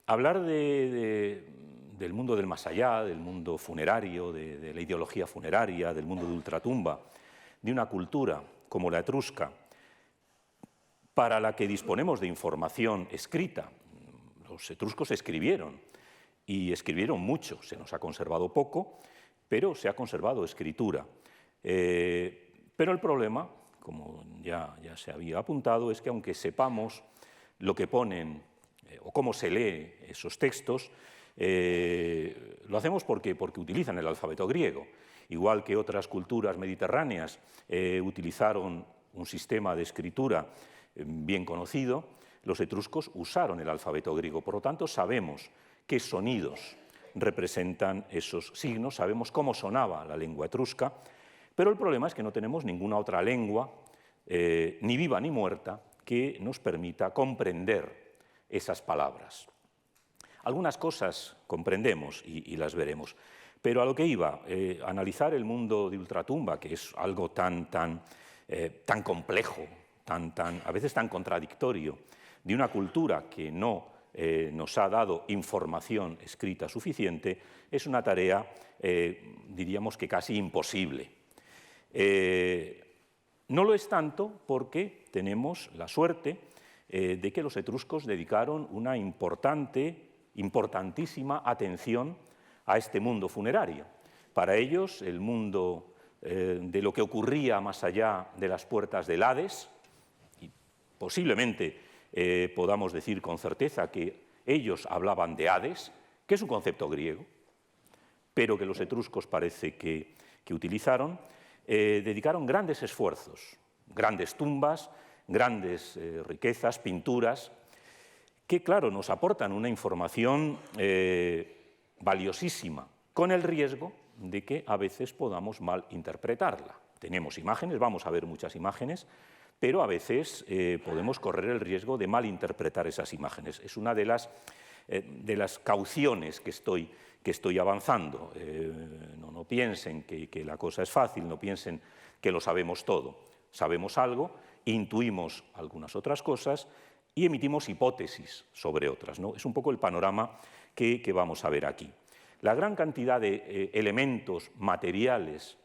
Hablar del mundo del más allá, del mundo funerario, de la ideología funeraria, del mundo de ultratumba, de una cultura como la etrusca, para la que disponemos de información escrita. Los etruscos escribieron, y escribieron mucho. Se nos ha conservado poco, pero se ha conservado escritura. Pero el problema, como ya se había apuntado, es que aunque sepamos lo que ponen o cómo se lee esos textos, lo hacemos porque utilizan el alfabeto griego. Igual que otras culturas mediterráneas utilizaron un sistema de escritura bien conocido, los etruscos usaron el alfabeto griego. Por lo tanto, sabemos qué sonidos representan esos signos, sabemos cómo sonaba la lengua etrusca, pero el problema es que no tenemos ninguna otra lengua, ni viva ni muerta, que nos permita comprender esas palabras. Algunas cosas comprendemos y las veremos, pero a lo que iba, analizar el mundo de ultratumba, que es algo tan complejo, a veces tan contradictorio, de una cultura que no nos ha dado información escrita suficiente, es una tarea, diríamos que casi imposible. No lo es tanto porque tenemos la suerte de que los etruscos dedicaron una importantísima atención a este mundo funerario. Para ellos, el mundo de lo que ocurría más allá de las puertas del Hades, y posiblemente podamos decir con certeza que ellos hablaban de Hades, que es un concepto griego, pero que los etruscos parece que utilizaron, dedicaron grandes esfuerzos, grandes tumbas, grandes riquezas, pinturas, que, claro, nos aportan una información valiosísima, con el riesgo de que a veces podamos mal interpretarla. Tenemos imágenes, vamos a ver muchas imágenes, pero a veces podemos correr el riesgo de malinterpretar esas imágenes. Es una de las cauciones que estoy avanzando. No piensen que la cosa es fácil, no piensen que lo sabemos todo. Sabemos algo, intuimos algunas otras cosas y emitimos hipótesis sobre otras, ¿no? Es un poco el panorama que vamos a ver aquí. La gran cantidad de elementos materiales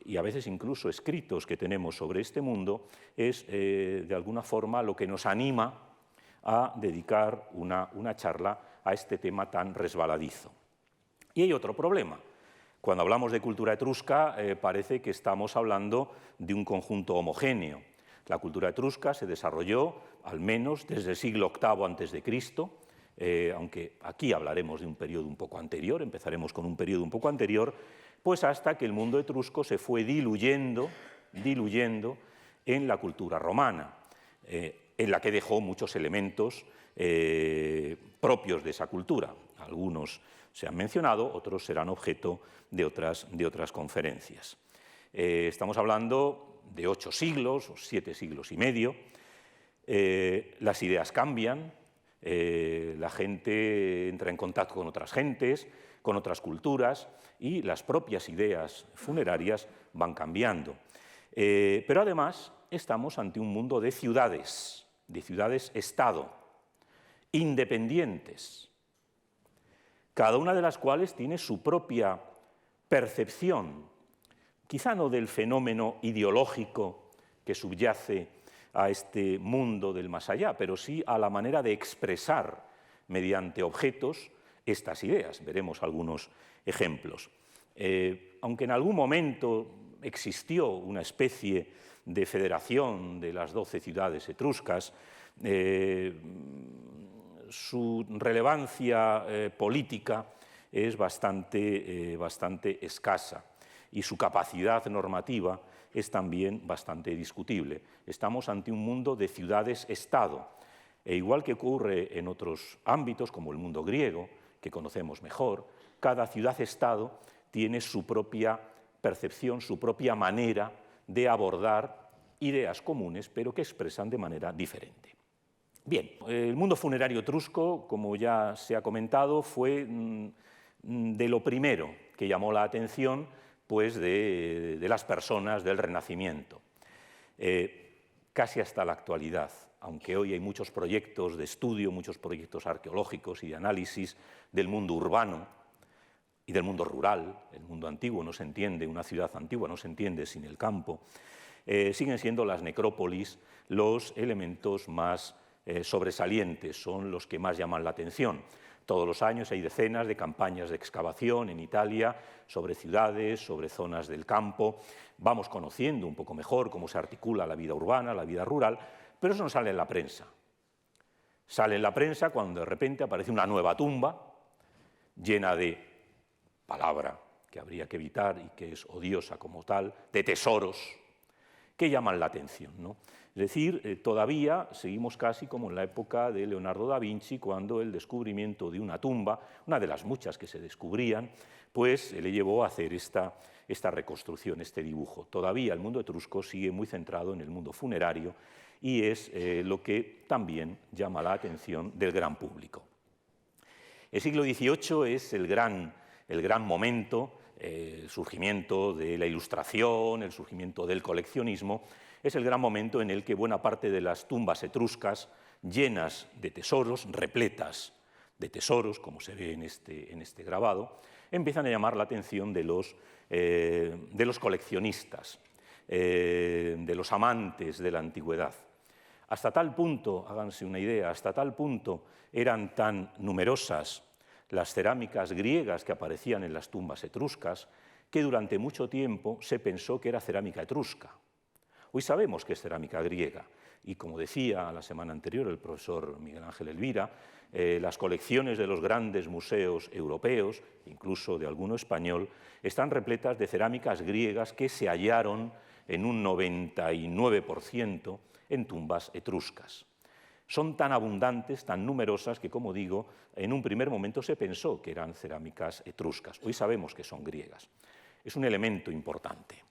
y a veces incluso escritos que tenemos sobre este mundo es, de alguna forma, lo que nos anima a dedicar una charla a este tema tan resbaladizo. Y hay otro problema. Cuando hablamos de cultura etrusca, parece que estamos hablando de un conjunto homogéneo. La cultura etrusca se desarrolló, al menos, desde el siglo VIII a.C., aunque aquí hablaremos de un periodo un poco anterior, empezaremos con un periodo un poco anterior, pues hasta que el mundo etrusco se fue diluyendo en la cultura romana, en la que dejó muchos elementos propios de esa cultura. Algunos se han mencionado, otros serán objeto de otras conferencias. Estamos hablando de 8 siglos o 7 siglos y medio. Las ideas cambian, la gente entra en contacto con otras gentes, con otras culturas, y las propias ideas funerarias van cambiando. Pero además estamos ante un mundo de ciudades-estado, independientes, cada una de las cuales tiene su propia percepción, quizá no del fenómeno ideológico que subyace a este mundo del más allá, pero sí a la manera de expresar mediante objetos estas ideas. Veremos algunos ejemplos. Aunque en algún momento existió una especie de federación de las 12 ciudades etruscas, su relevancia política es bastante escasa y su capacidad normativa es también bastante discutible. Estamos ante un mundo de ciudades-estado, e igual que ocurre en otros ámbitos, como el mundo griego, que conocemos mejor, cada ciudad-estado tiene su propia percepción, su propia manera de abordar ideas comunes, pero que expresan de manera diferente. Bien, el mundo funerario etrusco, como ya se ha comentado, fue de lo primero que llamó la atención, pues, de las personas del Renacimiento, casi hasta la actualidad. aunque hoy hay muchos proyectos de estudio, muchos proyectos arqueológicos y de análisis del mundo urbano y del mundo rural, el mundo antiguo no se entiende, una ciudad antigua no se entiende sin el campo, siguen siendo las necrópolis los elementos más sobresalientes, son los que más llaman la atención. Todos los años hay decenas de campañas de excavación en Italia sobre ciudades, sobre zonas del campo. Vamos conociendo un poco mejor cómo se articula la vida urbana, la vida rural, pero eso no sale en la prensa. Sale en la prensa cuando de repente aparece una nueva tumba llena de palabra que habría que evitar y que es odiosa como tal, de tesoros que llaman la atención, ¿no? Es decir, todavía seguimos casi como en la época de Leonardo da Vinci, cuando el descubrimiento de una tumba, una de las muchas que se descubrían, pues le llevó a hacer esta reconstrucción, este dibujo. Todavía el mundo etrusco sigue muy centrado en el mundo funerario y es lo que también llama la atención del gran público. El siglo XVIII es el gran momento, el surgimiento de la Ilustración, el surgimiento del coleccionismo, es el gran momento en el que buena parte de las tumbas etruscas, llenas de tesoros, repletas de tesoros, como se ve en este grabado, empiezan a llamar la atención de los coleccionistas, de los amantes de la antigüedad. Hasta tal punto, háganse una idea, hasta tal punto eran tan numerosas las cerámicas griegas que aparecían en las tumbas etruscas, que durante mucho tiempo se pensó que era cerámica etrusca. Hoy sabemos que es cerámica griega y, como decía la semana anterior el profesor Miguel Ángel Elvira, las colecciones de los grandes museos europeos, incluso de alguno español, están repletas de cerámicas griegas que se hallaron en un 99% en tumbas etruscas. Son tan abundantes, tan numerosas, que, como digo, en un primer momento se pensó que eran cerámicas etruscas. Hoy sabemos que son griegas. Es un elemento importante.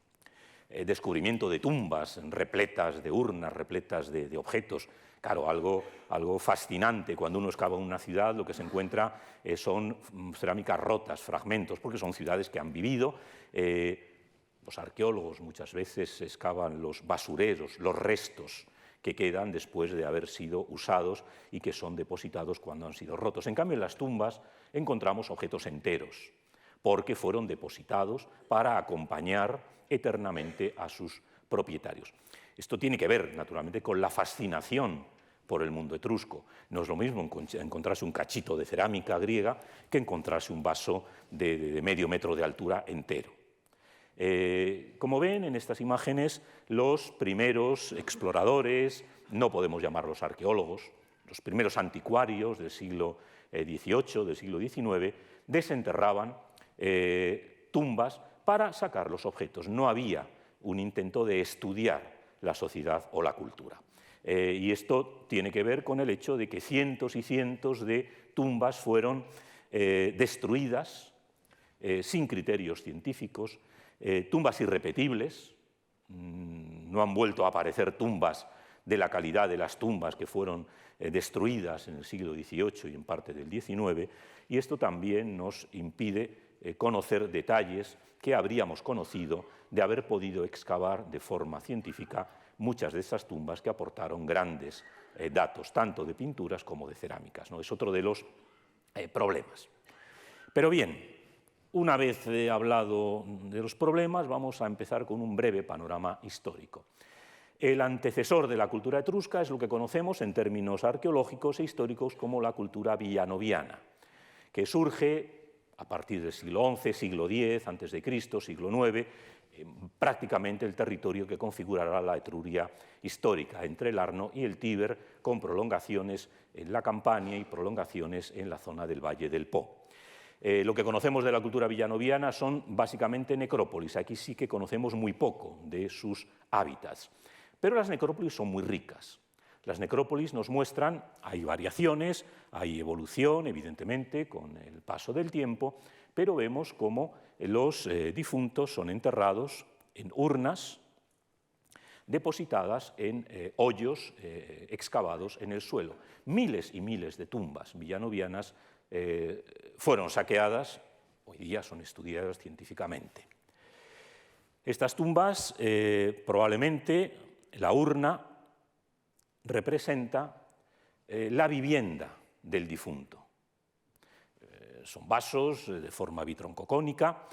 Descubrimiento de tumbas repletas de urnas, repletas de objetos. Claro, algo fascinante. Cuando uno excava una ciudad, lo que se encuentra son cerámicas rotas, fragmentos, porque son ciudades que han vivido. Los arqueólogos muchas veces excavan los basureros, los restos que quedan después de haber sido usados y que son depositados cuando han sido rotos. En cambio, en las tumbas encontramos objetos enteros, porque fueron depositados para acompañar eternamente a sus propietarios. Esto tiene que ver, naturalmente, con la fascinación por el mundo etrusco. No es lo mismo encontrarse un cachito de cerámica griega que encontrarse un vaso de medio metro de altura entero. Como ven en estas imágenes, los primeros exploradores, no podemos llamarlos arqueólogos, los primeros anticuarios del siglo XVIII, del siglo XIX, desenterraban tumbas para sacar los objetos. No había un intento de estudiar la sociedad o la cultura. Y esto tiene que ver con el hecho de que cientos y cientos de tumbas fueron destruidas sin criterios científicos, tumbas irrepetibles. No han vuelto a aparecer tumbas de la calidad de las tumbas que fueron destruidas en el siglo XVIII y en parte del XIX, y esto también nos impide conocer detalles que habríamos conocido de haber podido excavar de forma científica muchas de esas tumbas que aportaron grandes datos, tanto de pinturas como de cerámicas, ¿no? Es otro de los problemas. Pero bien, una vez hablado de los problemas, vamos a empezar con un breve panorama histórico. El antecesor de la cultura etrusca es lo que conocemos en términos arqueológicos e históricos como la cultura villanoviana, que surge a partir del siglo XI, siglo X, a.C., siglo IX, prácticamente el territorio que configurará la Etruria histórica, entre el Arno y el Tíber, con prolongaciones en la Campania y prolongaciones en la zona del Valle del Po. Lo que conocemos de la cultura villanoviana son básicamente necrópolis. Aquí sí que conocemos muy poco de sus hábitats, pero las necrópolis son muy ricas. Las necrópolis nos muestran, hay variaciones, hay evolución, evidentemente, con el paso del tiempo, pero vemos cómo los difuntos son enterrados en urnas depositadas en hoyos excavados en el suelo. Miles y miles de tumbas villanovianas fueron saqueadas, hoy día son estudiadas científicamente. Estas tumbas, probablemente la urna representa la vivienda del difunto. Son vasos de forma bitroncocónica,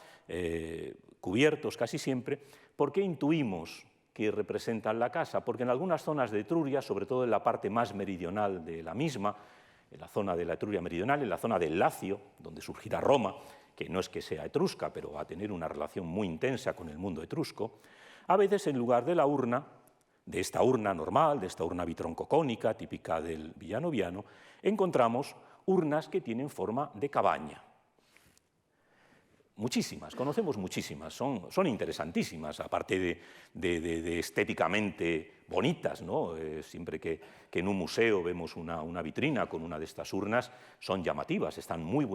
cubiertos casi siempre. ¿Por qué intuimos que representan la casa? Porque en algunas zonas de Etruria, sobre todo en la parte más meridional de la misma, en la zona de la Etruria meridional, en la zona del Lacio, donde surgirá Roma, que no es que sea etrusca, pero va a tener una relación muy intensa con el mundo etrusco, a veces en lugar de la urna, de esta urna normal, de esta urna bitroncocónica, típica del villanoviano, encontramos urnas que tienen forma de cabaña. Muchísimas, conocemos muchísimas, son interesantísimas, aparte de estéticamente bonitas, ¿no? Siempre que en un museo vemos una vitrina con una de estas urnas, son llamativas, están muy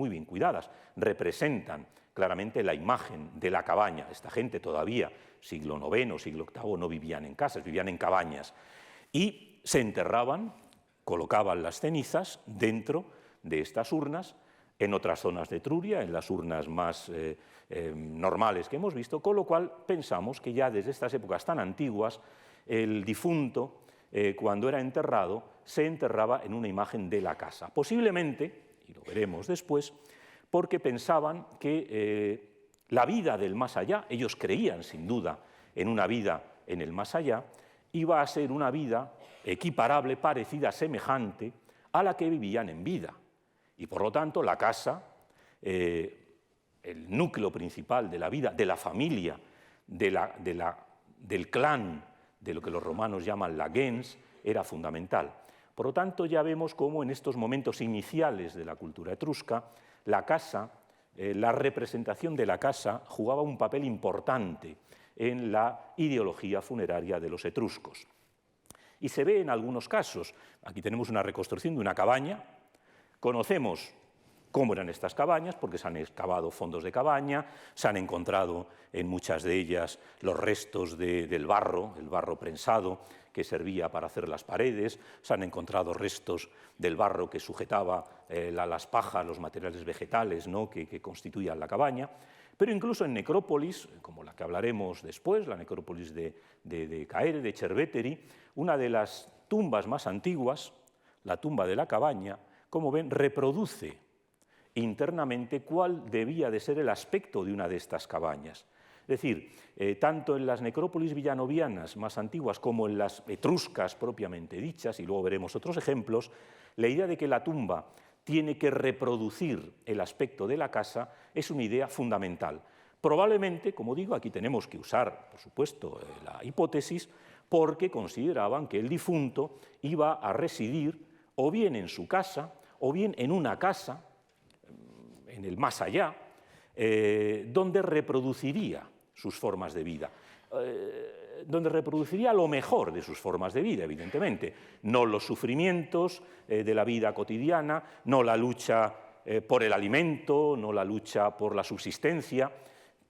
bien cuidadas, representan claramente la imagen de la cabaña. Esta gente todavía, siglo IX, siglo VIII, no vivían en casas, vivían en cabañas, y se enterraban, colocaban las cenizas dentro de estas urnas. En otras zonas de Etruria, en las urnas más normales que hemos visto, con lo cual pensamos que ya desde estas épocas tan antiguas el difunto, cuando era enterrado, se enterraba en una imagen de la casa. Posiblemente, y lo veremos después, porque pensaban que la vida del más allá, ellos creían sin duda en una vida en el más allá, iba a ser una vida equiparable, parecida, semejante a la que vivían en vida. Y por lo tanto la casa, el núcleo principal de la vida, de la familia, del clan, de lo que los romanos llaman la gens, era fundamental. Por lo tanto ya vemos cómo en estos momentos iniciales de la cultura etrusca, la casa, la representación de la casa jugaba un papel importante en la ideología funeraria de los etruscos. Y se ve en algunos casos. Aquí tenemos una reconstrucción de una cabaña. Conocemos cómo eran estas cabañas porque se han excavado fondos de cabaña, se han encontrado en muchas de ellas los restos del barro, el barro prensado que servía para hacer las paredes, se han encontrado restos del barro que sujetaba las pajas, los materiales vegetales, ¿no?, que constituían la cabaña. Pero incluso en necrópolis, como la que hablaremos después, la necrópolis de Caere, de Cerveteri, una de las tumbas más antiguas, la tumba de la cabaña, como ven, reproduce internamente cuál debía de ser el aspecto de una de estas cabañas. Es decir, tanto en las necrópolis villanovianas más antiguas como en las etruscas propiamente dichas, y luego veremos otros ejemplos, la idea de que la tumba tiene que reproducir el aspecto de la casa es una idea fundamental. Probablemente, como digo, aquí tenemos que usar, por supuesto, la hipótesis, porque consideraban que el difunto iba a residir o bien en su casa, o bien en una casa, en el más allá, donde reproduciría sus formas de vida, donde reproduciría lo mejor de sus formas de vida, evidentemente, no los sufrimientos de la vida cotidiana, no la lucha por el alimento, no la lucha por la subsistencia,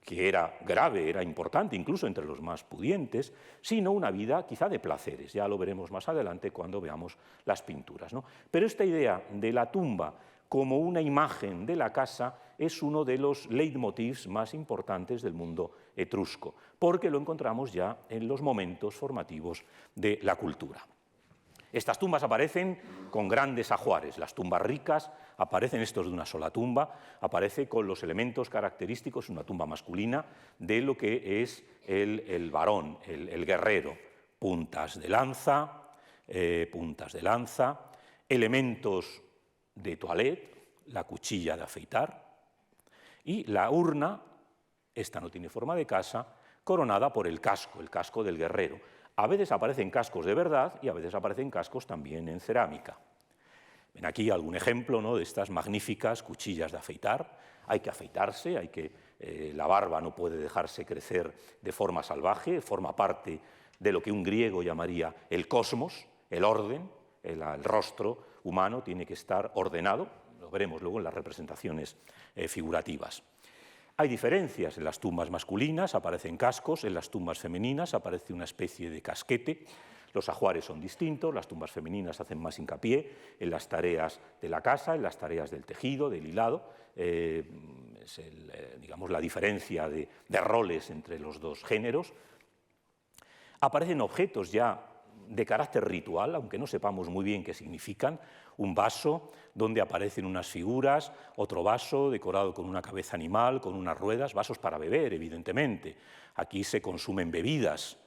que era grave, era importante incluso entre los más pudientes, sino una vida quizá de placeres. Ya lo veremos más adelante cuando veamos las pinturas, ¿no? Pero esta idea de la tumba como una imagen de la casa es uno de los leitmotivs más importantes del mundo etrusco, porque lo encontramos ya en los momentos formativos de la cultura. Estas tumbas aparecen con grandes ajuares. Las tumbas ricas aparecen, estos de una sola tumba, aparece con los elementos característicos, una tumba masculina, de lo que es el varón, el guerrero. Puntas de lanza, elementos de toilette, la cuchilla de afeitar, y la urna, esta no tiene forma de casa, coronada por el casco del guerrero. A veces aparecen cascos de verdad y a veces aparecen cascos también en cerámica. Ven aquí algún ejemplo, ¿no?, de estas magníficas cuchillas de afeitar. Hay que afeitarse, la barba no puede dejarse crecer de forma salvaje, forma parte de lo que un griego llamaría el cosmos, el orden, el rostro humano tiene que estar ordenado, lo veremos luego en las representaciones figurativas. Hay diferencias, en las tumbas masculinas aparecen cascos, en las tumbas femeninas aparece una especie de casquete. Los ajuares son distintos, las tumbas femeninas hacen más hincapié en las tareas de la casa, en las tareas del tejido, del hilado. Es digamos, la diferencia de roles entre los dos géneros. Aparecen objetos ya de carácter ritual, aunque no sepamos muy bien qué significan. Un vaso donde aparecen unas figuras, otro vaso decorado con una cabeza animal, con unas ruedas, vasos para beber, evidentemente. Aquí se consumen bebidas.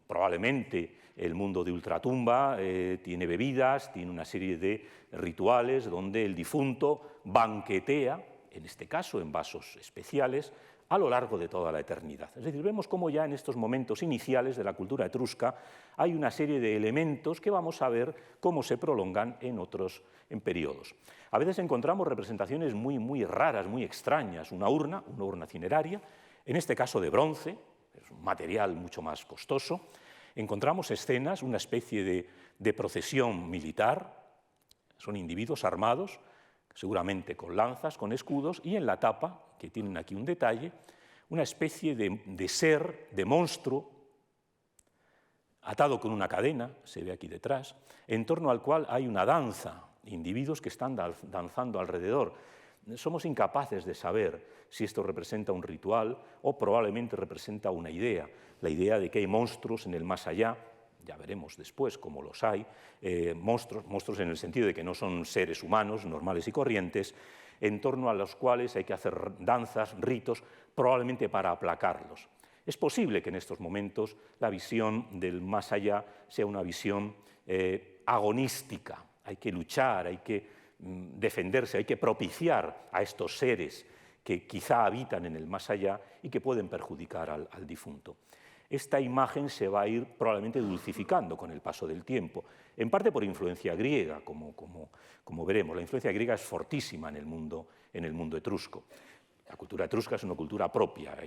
Probablemente el mundo de ultratumba tiene bebidas, tiene una serie de rituales donde el difunto banquetea, en este caso en vasos especiales, a lo largo de toda la eternidad. Es decir, vemos cómo ya en estos momentos iniciales de la cultura etrusca hay una serie de elementos que vamos a ver cómo se prolongan en periodos. A veces encontramos representaciones muy raras, muy extrañas, una urna cineraria, en este caso de bronce, es un material mucho más costoso. Encontramos escenas, una especie de procesión militar, son individuos armados, seguramente con lanzas, con escudos, y en la tapa, que tienen aquí un detalle, una especie de ser, de monstruo, atado con una cadena, se ve aquí detrás, en torno al cual hay una danza, individuos que están danzando alrededor. Somos incapaces de saber si esto representa un ritual o probablemente representa una idea, la idea de que hay monstruos en el más allá. Ya veremos después cómo los hay, monstruos en el sentido de que no son seres humanos normales y corrientes, en torno a los cuales hay que hacer danzas, ritos, probablemente para aplacarlos. Es posible que en estos momentos la visión del más allá sea una visión agonística. Hay que luchar, hay que defenderse, hay que propiciar a estos seres que quizá habitan en el más allá y que pueden perjudicar al difunto. Esta imagen se va a ir probablemente dulcificando con el paso del tiempo, en parte por influencia griega, como veremos. La influencia griega es fortísima en el mundo etrusco. La cultura etrusca es una cultura propia,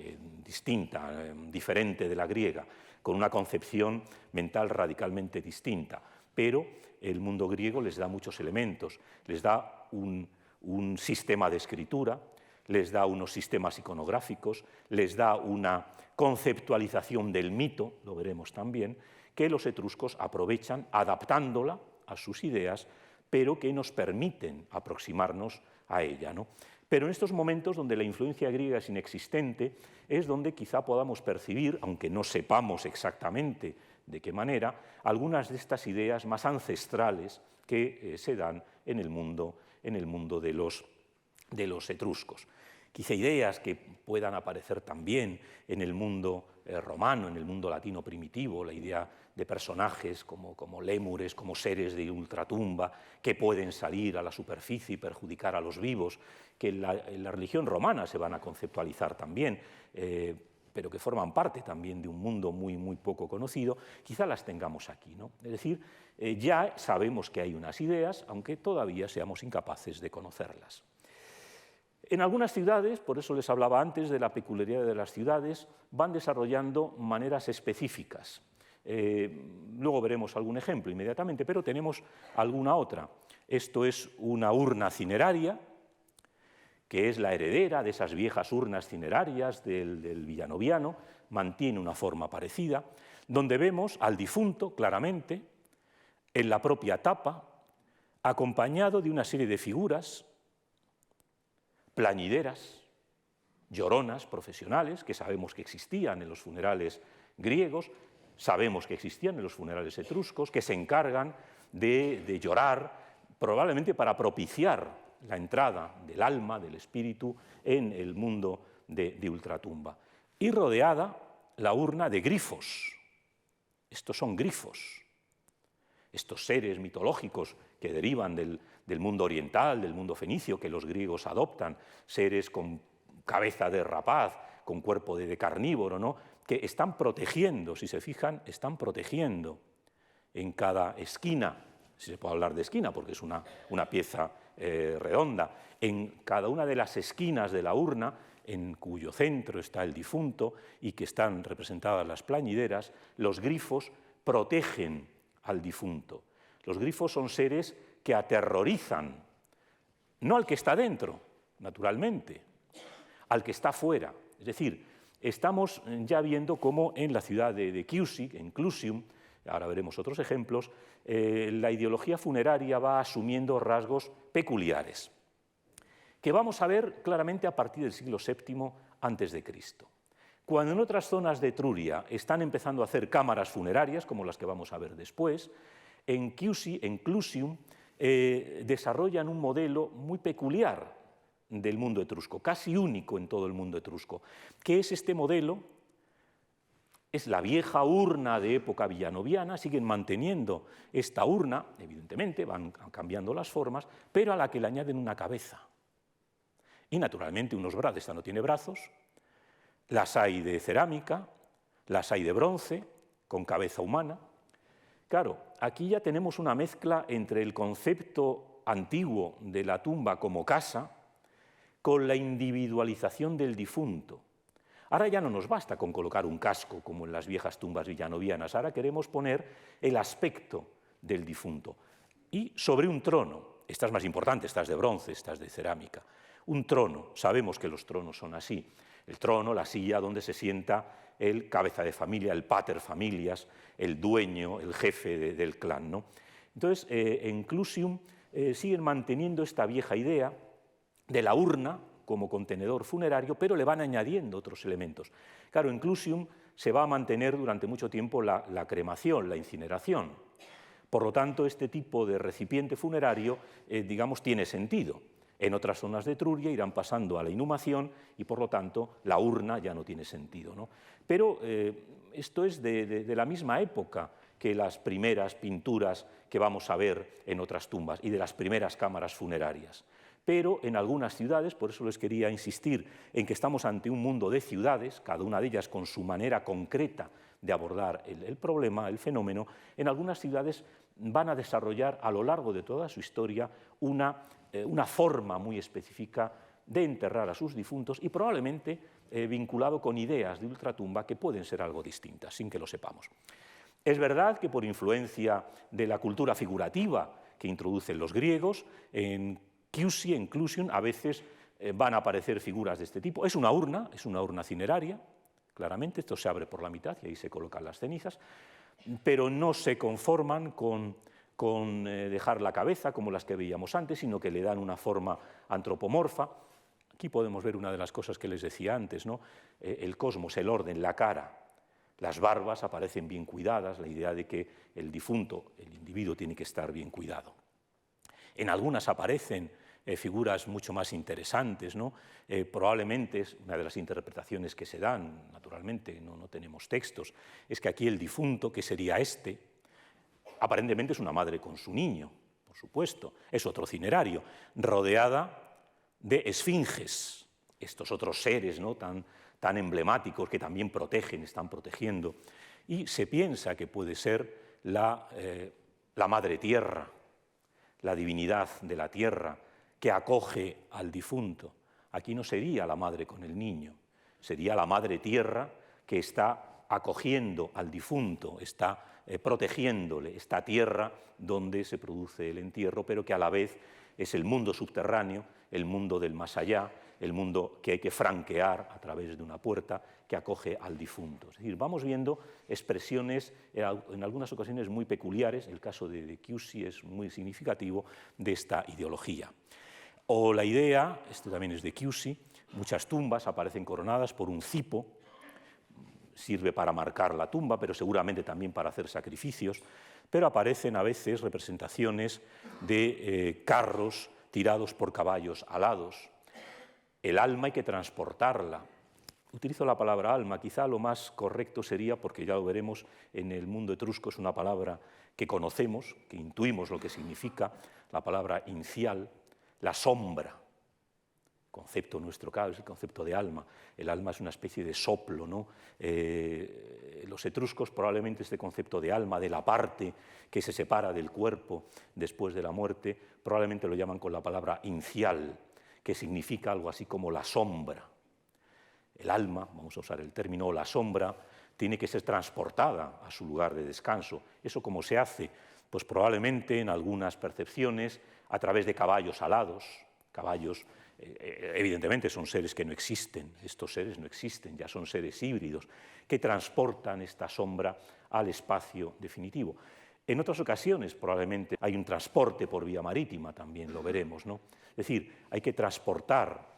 distinta, diferente de la griega, con una concepción mental radicalmente distinta, pero el mundo griego les da muchos elementos, les da un sistema de escritura, les da unos sistemas iconográficos, les da una conceptualización del mito, lo veremos también, que los etruscos aprovechan adaptándola a sus ideas, pero que nos permiten aproximarnos a ella, ¿no? Pero en estos momentos donde la influencia griega es inexistente, es donde quizá podamos percibir, aunque no sepamos exactamente de qué manera, algunas de estas ideas más ancestrales que se dan en el mundo de los etruscos. Quizá ideas que puedan aparecer también en el mundo romano, en el mundo latino primitivo, la idea de personajes como lémures, como seres de ultratumba, que pueden salir a la superficie y perjudicar a los vivos, que en la religión romana se van a conceptualizar también, pero que forman parte también de un mundo muy poco conocido, quizá las tengamos aquí, ¿no? Es decir, ya sabemos que hay unas ideas, aunque todavía seamos incapaces de conocerlas. En algunas ciudades, por eso les hablaba antes de la peculiaridad de las ciudades, van desarrollando maneras específicas. Luego veremos algún ejemplo inmediatamente, pero tenemos alguna otra. Esto es una urna cineraria, que es la heredera de esas viejas urnas cinerarias del villanoviano, mantiene una forma parecida, donde vemos al difunto claramente en la propia tapa, acompañado de una serie de figuras plañideras, lloronas profesionales, que sabemos que existían en los funerales griegos, sabemos que existían en los funerales etruscos, que se encargan de llorar, probablemente para propiciar la entrada del alma, del espíritu, en el mundo de ultratumba. Y rodeada la urna de grifos. Estos son grifos. Estos seres mitológicos que derivan del mundo oriental, del mundo fenicio, que los griegos adoptan, seres con cabeza de rapaz, con cuerpo de carnívoro, ¿no? Que están protegiendo, si se fijan, están protegiendo en cada esquina, si se puede hablar de esquina, porque es una pieza redonda, en cada una de las esquinas de la urna, en cuyo centro está el difunto y que están representadas las plañideras, los grifos protegen al difunto. Los grifos son seres que aterrorizan, no al que está dentro, naturalmente, al que está fuera. Es decir, estamos ya viendo cómo en la ciudad de Chiusi, en Clusium, ahora veremos otros ejemplos, la ideología funeraria va asumiendo rasgos peculiares, que vamos a ver claramente a partir del siglo VII a.C. Cuando en otras zonas de Etruria están empezando a hacer cámaras funerarias, como las que vamos a ver después, en Clusium, desarrollan un modelo muy peculiar del mundo etrusco, casi único en todo el mundo etrusco. ¿Qué es este modelo? Es la vieja urna de época villanoviana, siguen manteniendo esta urna, evidentemente, van cambiando las formas, pero a la que le añaden una cabeza. Y naturalmente unos brazos, esta no tiene brazos, las hay de cerámica, las hay de bronce, con cabeza humana. Claro, aquí ya tenemos una mezcla entre el concepto antiguo de la tumba como casa con la individualización del difunto. Ahora ya no nos basta con colocar un casco como en las viejas tumbas villanovianas, ahora queremos poner el aspecto del difunto. Y sobre un trono, esta es más importante, esta es de bronce, esta es de cerámica, un trono, sabemos que los tronos son así, el trono, la silla donde se sienta el cabeza de familia, el pater familias, el dueño, el jefe del clan, ¿no? Entonces, en Clusium siguen manteniendo esta vieja idea de la urna como contenedor funerario, pero le van añadiendo otros elementos. Claro, en Clusium se va a mantener durante mucho tiempo la cremación, la incineración. Por lo tanto, este tipo de recipiente funerario, digamos, tiene sentido. En otras zonas de Etruria irán pasando a la inhumación y, por lo tanto, la urna ya no tiene sentido, ¿no? Pero esto es de la misma época que las primeras pinturas que vamos a ver en otras tumbas y de las primeras cámaras funerarias. Pero en algunas ciudades, por eso les quería insistir en que estamos ante un mundo de ciudades, cada una de ellas con su manera concreta de abordar el problema, el fenómeno, en algunas ciudades van a desarrollar a lo largo de toda su historia una forma muy específica de enterrar a sus difuntos y probablemente vinculado con ideas de ultratumba que pueden ser algo distintas, sin que lo sepamos. Es verdad que por influencia de la cultura figurativa que introducen los griegos, en Clusium, a veces van a aparecer figuras de este tipo. Es una urna cineraria, claramente, esto se abre por la mitad y ahí se colocan las cenizas, pero no se conforman con dejar la cabeza como las que veíamos antes, sino que le dan una forma antropomorfa. Aquí podemos ver una de las cosas que les decía antes, ¿no? El cosmos, el orden, la cara, las barbas aparecen bien cuidadas, la idea de que el difunto, el individuo, tiene que estar bien cuidado. En algunas aparecen figuras mucho más interesantes, ¿no? Probablemente es una de las interpretaciones que se dan, naturalmente no tenemos textos, es que aquí el difunto, que sería este, aparentemente es una madre con su niño, por supuesto, es otro cinerario, rodeada de esfinges, estos otros seres, ¿no? tan emblemáticos que también están protegiendo, y se piensa que puede ser la madre tierra, la divinidad de la tierra que acoge al difunto. Aquí no sería la madre con el niño, sería la madre tierra que está acogiendo al difunto, está protegiéndole, esta tierra donde se produce el entierro, pero que a la vez es el mundo subterráneo, el mundo del más allá, el mundo que hay que franquear a través de una puerta que acoge al difunto. Es decir, vamos viendo expresiones en algunas ocasiones muy peculiares, el caso de Chiusi es muy significativo de esta ideología. O la idea, esto también es de Chiusi, muchas tumbas aparecen coronadas por un cipo, sirve para marcar la tumba, pero seguramente también para hacer sacrificios, pero aparecen a veces representaciones de carros tirados por caballos alados. El alma hay que transportarla. Utilizo la palabra alma, quizá lo más correcto sería, porque ya lo veremos, en el mundo etrusco es una palabra que conocemos, que intuimos lo que significa, la palabra incial, la sombra. Concepto nuestro, claro, es el concepto de alma. El alma es una especie de soplo, ¿no? Los etruscos probablemente este concepto de alma, de la parte que se separa del cuerpo después de la muerte, probablemente lo llaman con la palabra incial, que significa algo así como la sombra. El alma, vamos a usar el término, o la sombra, tiene que ser transportada a su lugar de descanso. ¿Eso cómo se hace? Pues probablemente en algunas percepciones a través de caballos alados, caballos, evidentemente son seres que no existen, estos seres no existen, ya son seres híbridos, que transportan esta sombra al espacio definitivo. En otras ocasiones probablemente hay un transporte por vía marítima, también lo veremos, ¿no? Es decir, hay que transportar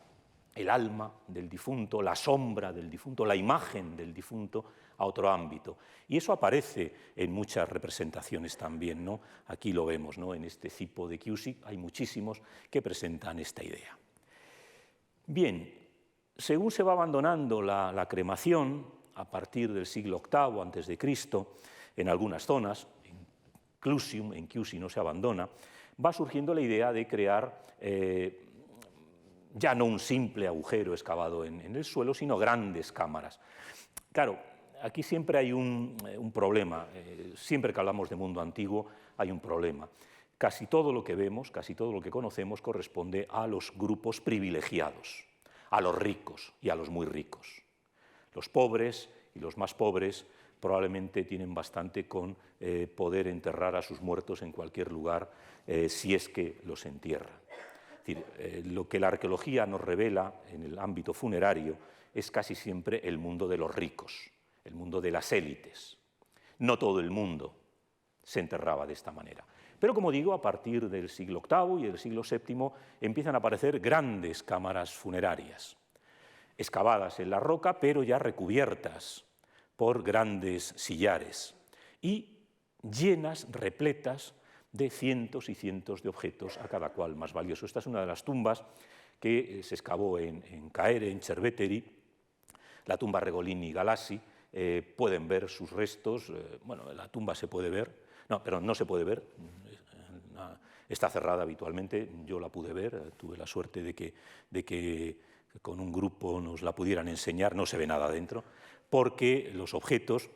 el alma del difunto, la sombra del difunto, la imagen del difunto a otro ámbito. Y eso aparece en muchas representaciones también, ¿no? Aquí lo vemos, ¿no? En este cipo de Chiusi hay muchísimos que presentan esta idea. Bien, según se va abandonando la cremación, a partir del siglo VIII a.C., en algunas zonas, en Clusium, en Chiusi no se abandona, va surgiendo la idea de crear ya no un simple agujero excavado en el suelo, sino grandes cámaras. Claro, aquí siempre hay un problema, siempre que hablamos de mundo antiguo hay un problema. Casi todo lo que vemos, casi todo lo que conocemos corresponde a los grupos privilegiados, a los ricos y a los muy ricos. Los pobres y los más pobres probablemente tienen bastante con poder enterrar a sus muertos en cualquier lugar si es que los entierran. Es decir, lo que la arqueología nos revela en el ámbito funerario es casi siempre el mundo de los ricos, el mundo de las élites. No todo el mundo se enterraba de esta manera. Pero, como digo, a partir del siglo VIII y del siglo VII empiezan a aparecer grandes cámaras funerarias, excavadas en la roca, pero ya recubiertas por grandes sillares y llenas, repletas de cientos y cientos de objetos, a cada cual más valioso. Esta es una de las tumbas que se excavó en Caere, en Cerveteri, la tumba Regolini Galassi. Pueden ver sus restos, bueno, la tumba se puede ver, no, pero no se puede ver, está cerrada habitualmente, yo la pude ver, tuve la suerte de que con un grupo nos la pudieran enseñar, no se ve nada dentro, porque los objetos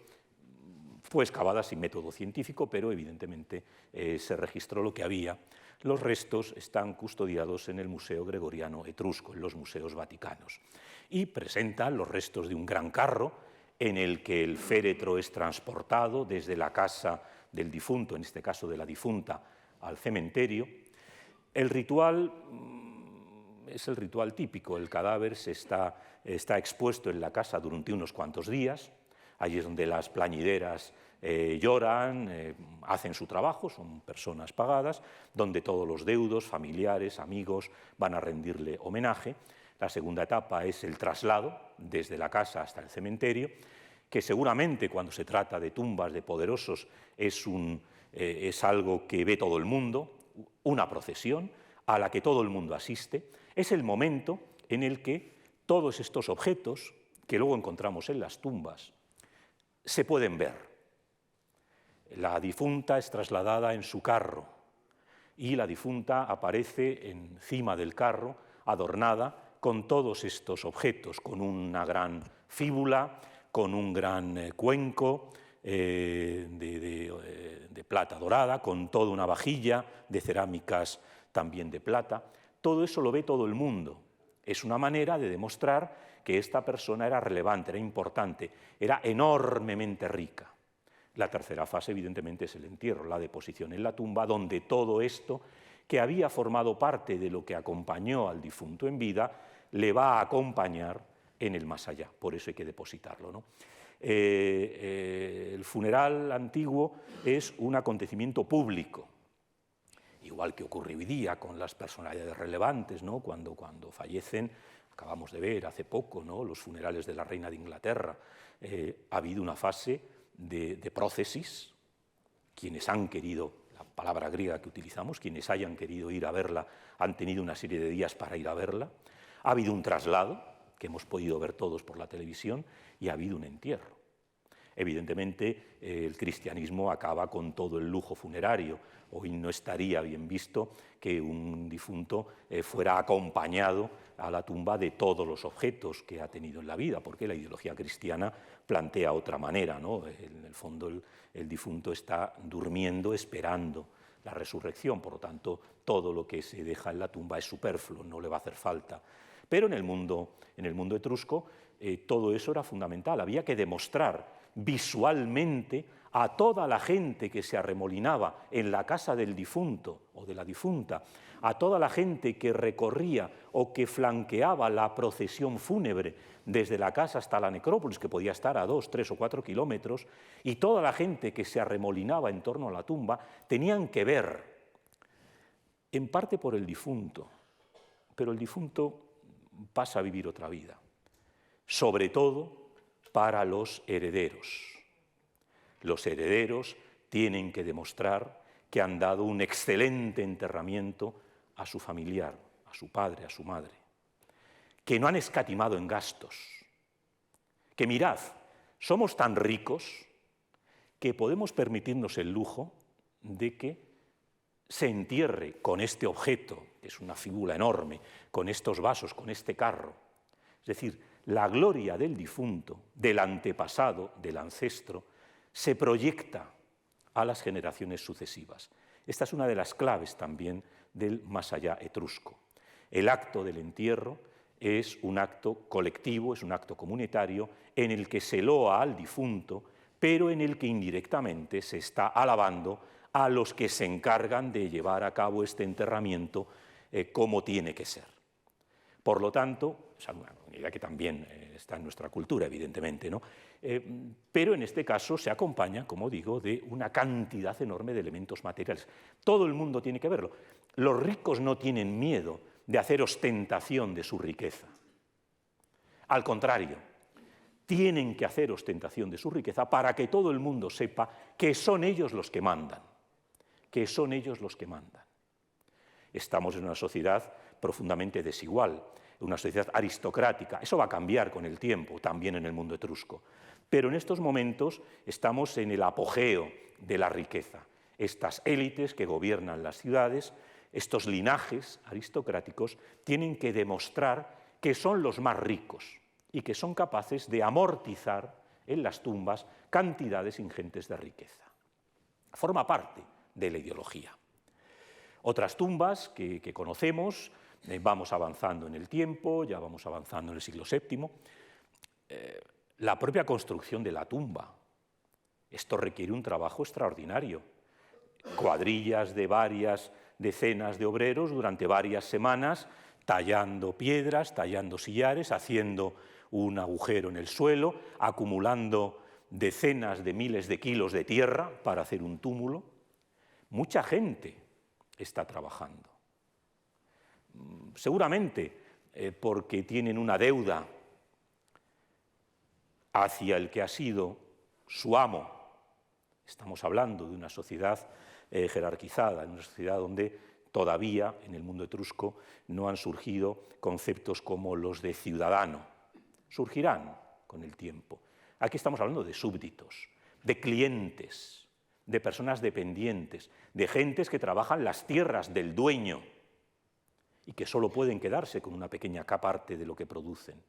fue excavada sin método científico, pero evidentemente se registró lo que había. Los restos están custodiados en el Museo Gregoriano Etrusco, en los museos vaticanos, y presentan los restos de un gran carro en el que el féretro es transportado desde la casa del difunto, en este caso de la difunta, al cementerio. El ritual es el ritual típico, el cadáver está expuesto en la casa durante unos cuantos días. Allí es donde las plañideras lloran, hacen su trabajo, son personas pagadas, donde todos los deudos, familiares, amigos van a rendirle homenaje. La segunda etapa es el traslado desde la casa hasta el cementerio, que seguramente cuando se trata de tumbas de poderosos es algo que ve todo el mundo, una procesión a la que todo el mundo asiste. Es el momento en el que todos estos objetos que luego encontramos en las tumbas se pueden ver. La difunta es trasladada en su carro y la difunta aparece encima del carro adornada con todos estos objetos, con una gran fíbula, con un gran cuenco de plata dorada, con toda una vajilla de cerámicas también de plata. Todo eso lo ve todo el mundo. Es una manera de demostrar que esta persona era relevante, era importante, era enormemente rica. La tercera fase, evidentemente, es el entierro, la deposición en la tumba, donde todo esto, que había formado parte de lo que acompañó al difunto en vida, le va a acompañar en el más allá. Por eso hay que depositarlo, ¿no? El funeral antiguo es un acontecimiento público, igual que ocurre hoy día con las personalidades relevantes, ¿no? Cuando fallecen. Acabamos de ver hace poco, ¿no?, los funerales de la reina de Inglaterra. Ha habido una fase de prócesis. Quienes han querido, la palabra griega que utilizamos, quienes hayan querido ir a verla, han tenido una serie de días para ir a verla. Ha habido un traslado, que hemos podido ver todos por la televisión, y ha habido un entierro. Evidentemente, el cristianismo acaba con todo el lujo funerario. Hoy no estaría bien visto que un difunto fuera acompañado a la tumba de todos los objetos que ha tenido en la vida, porque la ideología cristiana plantea otra manera, ¿no? En el fondo, el difunto está durmiendo esperando la resurrección, por lo tanto, todo lo que se deja en la tumba es superfluo, no le va a hacer falta. Pero en el mundo etrusco todo eso era fundamental, había que demostrar visualmente a toda la gente que se arremolinaba en la casa del difunto o de la difunta, a toda la gente que recorría o que flanqueaba la procesión fúnebre desde la casa hasta la necrópolis, que podía estar a 2, 3 o 4 kilómetros, y toda la gente que se arremolinaba en torno a la tumba, tenían que ver, en parte por el difunto, pero el difunto pasa a vivir otra vida, sobre todo para los herederos. Los herederos tienen que demostrar que han dado un excelente enterramiento a su familiar, a su padre, a su madre, que no han escatimado en gastos, que mirad, somos tan ricos que podemos permitirnos el lujo de que se entierre con este objeto, que es una figura enorme, con estos vasos, con este carro. Es decir, la gloria del difunto, del antepasado, del ancestro, se proyecta a las generaciones sucesivas. Esta es una de las claves también del más allá etrusco. El acto del entierro es un acto colectivo, es un acto comunitario en el que se loa al difunto, pero en el que indirectamente se está alabando a los que se encargan de llevar a cabo este enterramiento como tiene que ser. Por lo tanto, es una idea que también está en nuestra cultura, evidentemente, ¿no? Pero en este caso se acompaña, como digo, de una cantidad enorme de elementos materiales. Todo el mundo tiene que verlo. Los ricos no tienen miedo de hacer ostentación de su riqueza. Al contrario, tienen que hacer ostentación de su riqueza para que todo el mundo sepa que son ellos los que mandan, que son ellos los que mandan. Estamos en una sociedad profundamente desigual, una sociedad aristocrática. Eso va a cambiar con el tiempo, también en el mundo etrusco. Pero en estos momentos estamos en el apogeo de la riqueza. Estas élites que gobiernan las ciudades, estos linajes aristocráticos, tienen que demostrar que son los más ricos y que son capaces de amortizar en las tumbas cantidades ingentes de riqueza. Forma parte de la ideología. Otras tumbas que conocemos, vamos avanzando en el tiempo, ya vamos avanzando en el siglo VII, la propia construcción de la tumba. Esto requiere un trabajo extraordinario. Cuadrillas de varias decenas de obreros durante varias semanas, tallando piedras, tallando sillares, haciendo un agujero en el suelo, acumulando decenas de miles de kilos de tierra para hacer un túmulo. Mucha gente está trabajando. Seguramente porque tienen una deuda hacia el que ha sido su amo. Estamos hablando de una sociedad jerarquizada, en una sociedad donde todavía en el mundo etrusco no han surgido conceptos como los de ciudadano. Surgirán con el tiempo. Aquí estamos hablando de súbditos, de clientes, de personas dependientes, de gentes que trabajan las tierras del dueño y que solo pueden quedarse con una pequeña parte de lo que producen,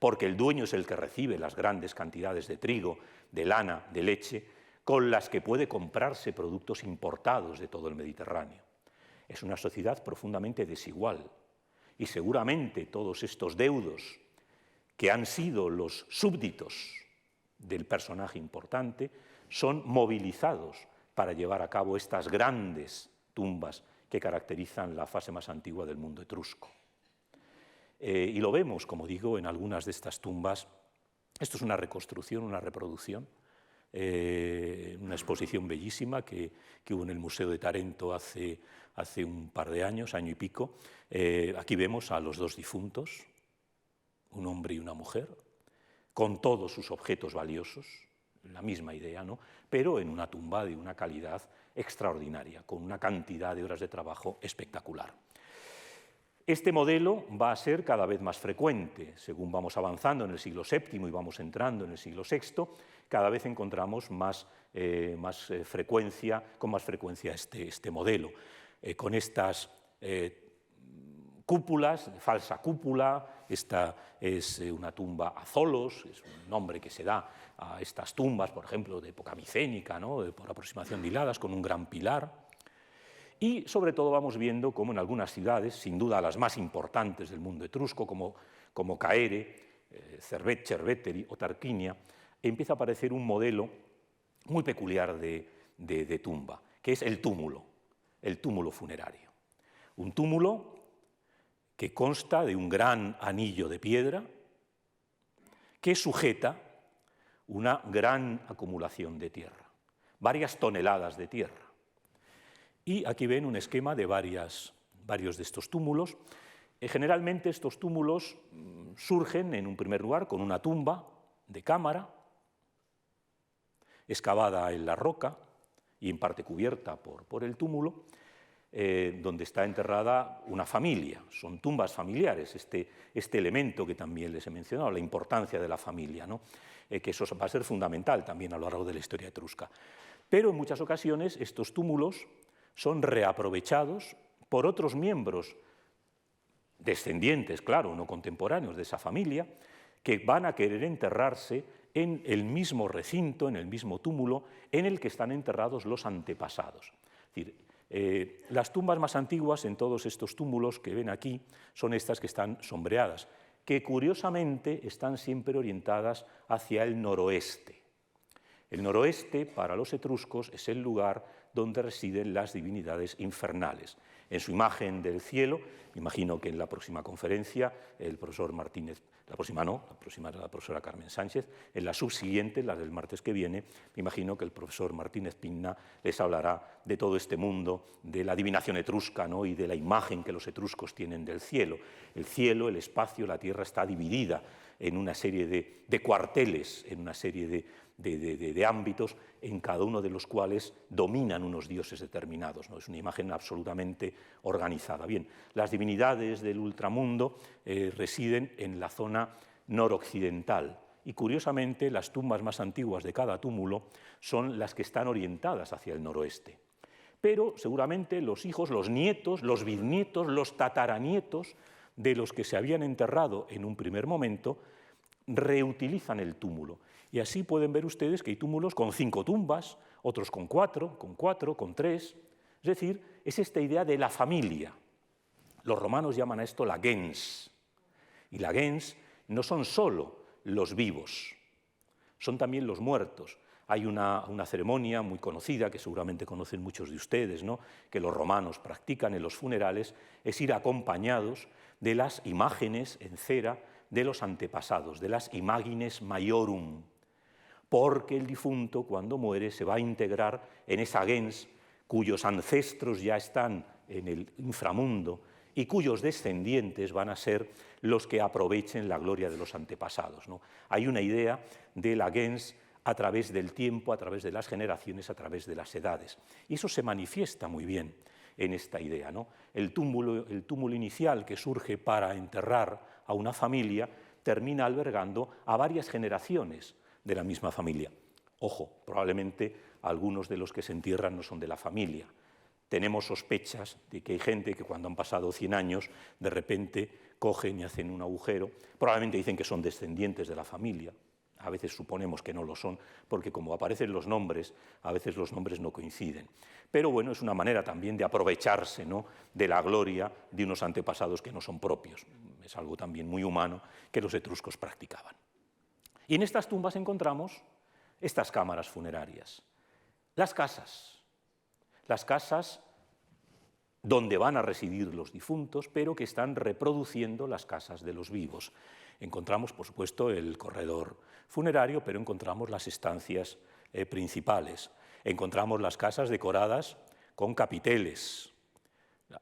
porque el dueño es el que recibe las grandes cantidades de trigo, de lana, de leche, con las que puede comprarse productos importados de todo el Mediterráneo. Es una sociedad profundamente desigual y seguramente todos estos deudos que han sido los súbditos del personaje importante son movilizados para llevar a cabo estas grandes tumbas que caracterizan la fase más antigua del mundo etrusco. Y lo vemos, como digo, en algunas de estas tumbas. Esto es una reconstrucción, una reproducción, una exposición bellísima que hubo en el Museo de Tarento hace un par de años, año y pico. Aquí vemos a los dos difuntos, un hombre y una mujer, con todos sus objetos valiosos, la misma idea, ¿no? Pero en una tumba de una calidad extraordinaria, con una cantidad de horas de trabajo espectacular. Este modelo va a ser cada vez más frecuente. Según vamos avanzando en el siglo VII y vamos entrando en el siglo VI, cada vez encontramos con más frecuencia este modelo, con estas cúpulas, falsa cúpula. Esta es una tumba a Zolos, es un nombre que se da a estas tumbas, por ejemplo, de época micénica, ¿no? Por aproximación de hiladas, con un gran pilar. Y sobre todo vamos viendo cómo en algunas ciudades, sin duda las más importantes del mundo etrusco, como Caere, Cerveteri o Tarquinia, empieza a aparecer un modelo muy peculiar de tumba, que es el túmulo funerario. Un túmulo que consta de un gran anillo de piedra que sujeta una gran acumulación de tierra, varias toneladas de tierra. Y aquí ven un esquema de varios de estos túmulos Generalmente estos túmulos surgen en un primer lugar con una tumba de cámara, excavada en la roca y en parte cubierta por el túmulo, donde está enterrada una familia. Son tumbas familiares, este elemento que también les he mencionado, la importancia de la familia, ¿no? Que eso va a ser fundamental también a lo largo de la historia etrusca. Pero en muchas ocasiones estos túmulos son reaprovechados por otros miembros descendientes, claro, no contemporáneos de esa familia, que van a querer enterrarse en el mismo recinto, en el mismo túmulo en el que están enterrados los antepasados. Es decir, las tumbas más antiguas en todos estos túmulos que ven aquí son estas que están sombreadas, que curiosamente están siempre orientadas hacia el noroeste. El noroeste, para los etruscos, es el lugar donde residen las divinidades infernales. En su imagen del cielo, me imagino que en la próxima conferencia el profesor Martínez, la próxima es la profesora Carmen Sánchez, en la subsiguiente, la del martes que viene, me imagino que el profesor Martínez Pigna les hablará de todo este mundo, de la adivinación etrusca, ¿no? Y de la imagen que los etruscos tienen del cielo. El cielo, el espacio, la tierra está dividida en una serie de cuarteles, en una serie de ámbitos, en cada uno de los cuales dominan unos dioses determinados, ¿no? Es una imagen absolutamente organizada. Bien, las divinidades del ultramundo residen en la zona noroccidental y, curiosamente, las tumbas más antiguas de cada túmulo son las que están orientadas hacia el noroeste. Pero seguramente los hijos, los nietos, los bisnietos, los tataranietos de los que se habían enterrado en un primer momento reutilizan el túmulo. Y así pueden ver ustedes que hay túmulos con 5 tumbas, otros con 4, con 3. Es decir, es esta idea de la familia. Los romanos llaman a esto la gens. Y la gens no son solo los vivos, son también los muertos. Hay una ceremonia muy conocida, que seguramente conocen muchos de ustedes, ¿no?, que los romanos practican en los funerales, es ir acompañados de las imágenes en cera de los antepasados, de las imagines maiorum, porque el difunto, cuando muere, se va a integrar en esa gens cuyos ancestros ya están en el inframundo y cuyos descendientes van a ser los que aprovechen la gloria de los antepasados, ¿no? Hay una idea de la gens a través del tiempo, a través de las generaciones, a través de las edades. Y eso se manifiesta muy bien en esta idea, ¿no? El túmulo inicial que surge para enterrar a una familia termina albergando a varias generaciones de la misma familia. Ojo, probablemente algunos de los que se entierran no son de la familia. Tenemos sospechas de que hay gente que cuando han pasado 100 años de repente cogen y hacen un agujero. Probablemente dicen que son descendientes de la familia. A veces suponemos que no lo son, porque como aparecen los nombres, a veces los nombres no coinciden. Pero bueno, es una manera también de aprovecharse, ¿no?, de la gloria de unos antepasados que no son propios. Es algo también muy humano que los etruscos practicaban. Y en estas tumbas encontramos estas cámaras funerarias. Las casas donde van a residir los difuntos, pero que están reproduciendo las casas de los vivos. Encontramos, por supuesto, el corredor funerario, pero encontramos las estancias principales. Encontramos las casas decoradas con capiteles.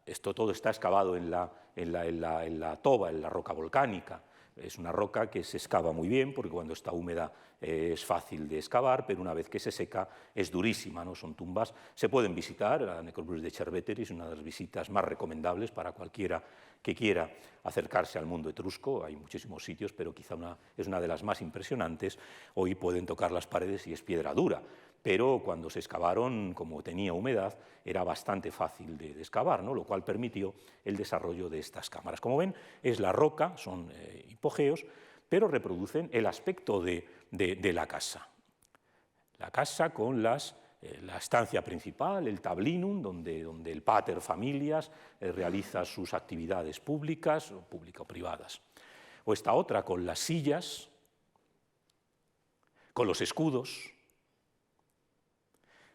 Esto todo está excavado en la toba, en la roca volcánica. Es una roca que se excava muy bien, porque cuando está húmeda es fácil de excavar, pero una vez que se seca es durísima, ¿no? Son tumbas, se pueden visitar. La necrópolis de Cerveteri es una de las visitas más recomendables para cualquiera que quiera acercarse al mundo etrusco. Hay muchísimos sitios, pero quizá es una de las más impresionantes. Hoy pueden tocar las paredes y es piedra dura, pero cuando se excavaron, como tenía humedad, era bastante fácil de excavar, ¿no?, lo cual permitió el desarrollo de estas cámaras. Como ven, es la roca, son hipogeos, pero reproducen el aspecto de la casa. La casa con la estancia principal, el tablinum, donde el pater familias realiza sus actividades públicas o público-privadas. O esta otra con las sillas, con los escudos.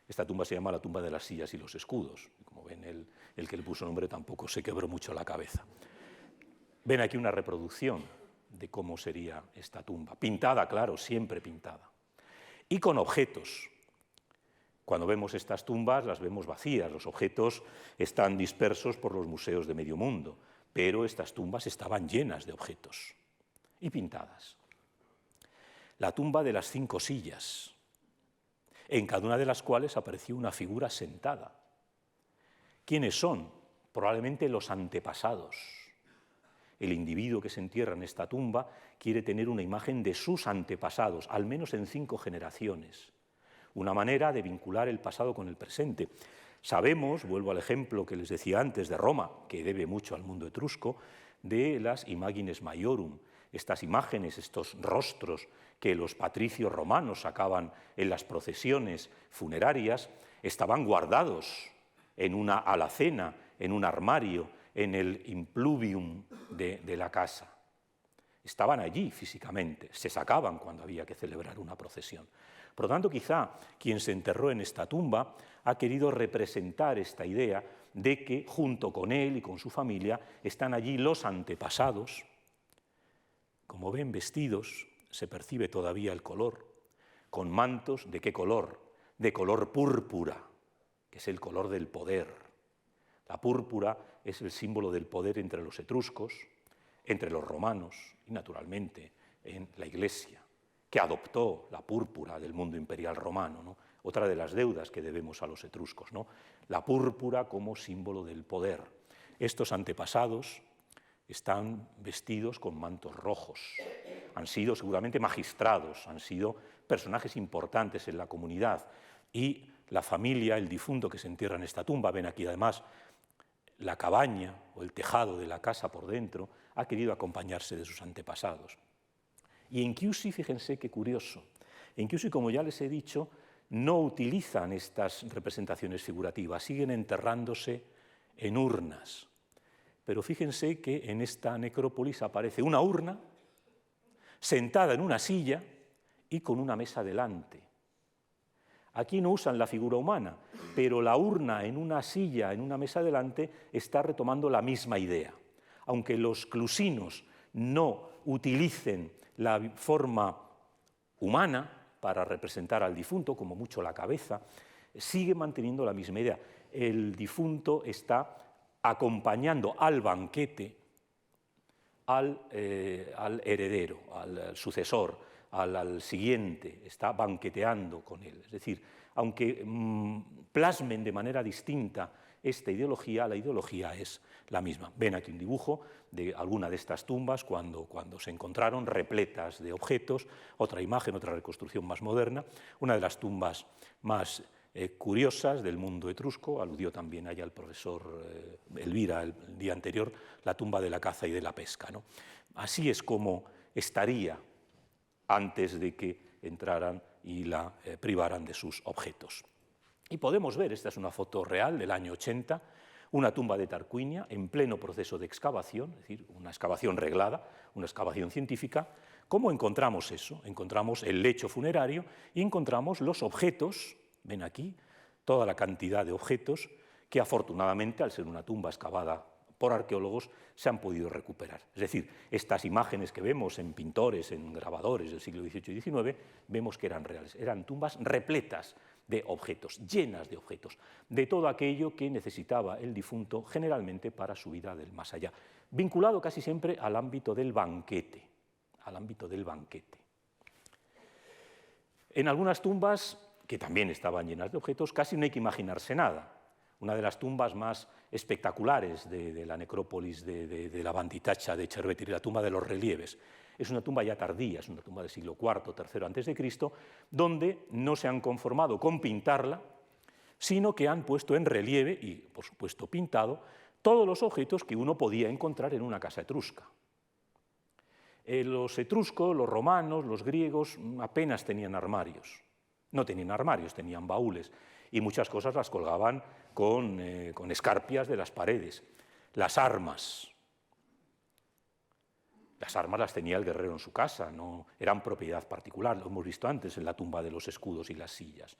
Esta tumba se llama la tumba de las sillas y los escudos. Como ven, el que le puso nombre tampoco se quebró mucho la cabeza. Ven aquí una reproducción de cómo sería esta tumba. Pintada, claro, siempre pintada. Y con objetos. Cuando vemos estas tumbas las vemos vacías. Los objetos están dispersos por los museos de medio mundo. pero estas tumbas estaban llenas de objetos y pintadas. La tumba de las 5 sillas, en cada una de las cuales apareció una figura sentada. ¿Quiénes son? Probablemente los antepasados. El individuo que se entierra en esta tumba quiere tener una imagen de sus antepasados, al menos en 5 generaciones. Una manera de vincular el pasado con el presente. Sabemos, vuelvo al ejemplo que les decía antes de Roma, que debe mucho al mundo etrusco, de las imagines maiorum, estas imágenes, estos rostros que los patricios romanos sacaban en las procesiones funerarias, estaban guardados en una alacena, en un armario, en el impluvium de la casa. Estaban allí físicamente, se sacaban cuando había que celebrar una procesión. Por lo tanto, quizá quien se enterró en esta tumba ha querido representar esta idea de que junto con él y con su familia están allí los antepasados. Como ven, vestidos, se percibe todavía el color, con mantos, ¿de qué color? De color púrpura, que es el color del poder. La púrpura es el símbolo del poder entre los etruscos, entre los romanos y, naturalmente, en la Iglesia, que adoptó la púrpura del mundo imperial romano, ¿no? Otra de las deudas que debemos a los etruscos, ¿no? La púrpura como símbolo del poder. Estos antepasados están vestidos con mantos rojos, han sido seguramente magistrados, han sido personajes importantes en la comunidad y la familia, el difunto que se entierra en esta tumba, ven aquí además la cabaña o el tejado de la casa por dentro, ha querido acompañarse de sus antepasados. Y en Chiusi, fíjense qué curioso, en Chiusi, como ya les he dicho, no utilizan estas representaciones figurativas, siguen enterrándose en urnas. Pero fíjense que en esta necrópolis aparece una urna sentada en una silla y con una mesa delante. Aquí no usan la figura humana, pero la urna en una silla, en una mesa delante, está retomando la misma idea. Aunque los clusinos no utilicen la forma humana para representar al difunto, como mucho la cabeza, sigue manteniendo la misma idea. El difunto está acompañando al banquete al heredero, al sucesor, al siguiente, está banqueteando con él. Es decir, aunque plasmen de manera distinta esta ideología, la ideología es la misma. Ven aquí un dibujo de alguna de estas tumbas cuando se encontraron repletas de objetos, otra imagen, otra reconstrucción más moderna, una de las tumbas más curiosas del mundo etrusco, aludió también allá el profesor Elvira el día anterior, la tumba de la caza y de la pesca, ¿no? Así es como estaría antes de que entraran y la privaran de sus objetos. Y podemos ver, esta es una foto real del año 80, una tumba de Tarquinia en pleno proceso de excavación, es decir, una excavación reglada, una excavación científica. ¿Cómo encontramos eso? Encontramos el lecho funerario y encontramos los objetos, ven aquí, toda la cantidad de objetos que afortunadamente, al ser una tumba excavada por arqueólogos, se han podido recuperar. Es decir, estas imágenes que vemos en pintores, en grabadores del siglo XVIII y XIX, vemos que eran reales, eran tumbas repletas de objetos, llenas de objetos, de todo aquello que necesitaba el difunto generalmente para su vida del más allá, vinculado casi siempre al ámbito del banquete, En algunas tumbas, que también estaban llenas de objetos, casi no hay que imaginarse nada. Una de las tumbas más espectaculares de la necrópolis de la Banditacha de Cerveteri, la tumba de los relieves. Es una tumba ya tardía, es una tumba del siglo IV, III a.C., donde no se han conformado con pintarla, sino que han puesto en relieve, y por supuesto pintado, todos los objetos que uno podía encontrar en una casa etrusca. Los etruscos, los romanos, los griegos apenas tenían armarios. No tenían armarios, tenían baúles, y muchas cosas las colgaban con escarpias de las paredes. Las armas las tenía el guerrero en su casa, no eran propiedad particular, lo hemos visto antes en la tumba de los escudos y las sillas.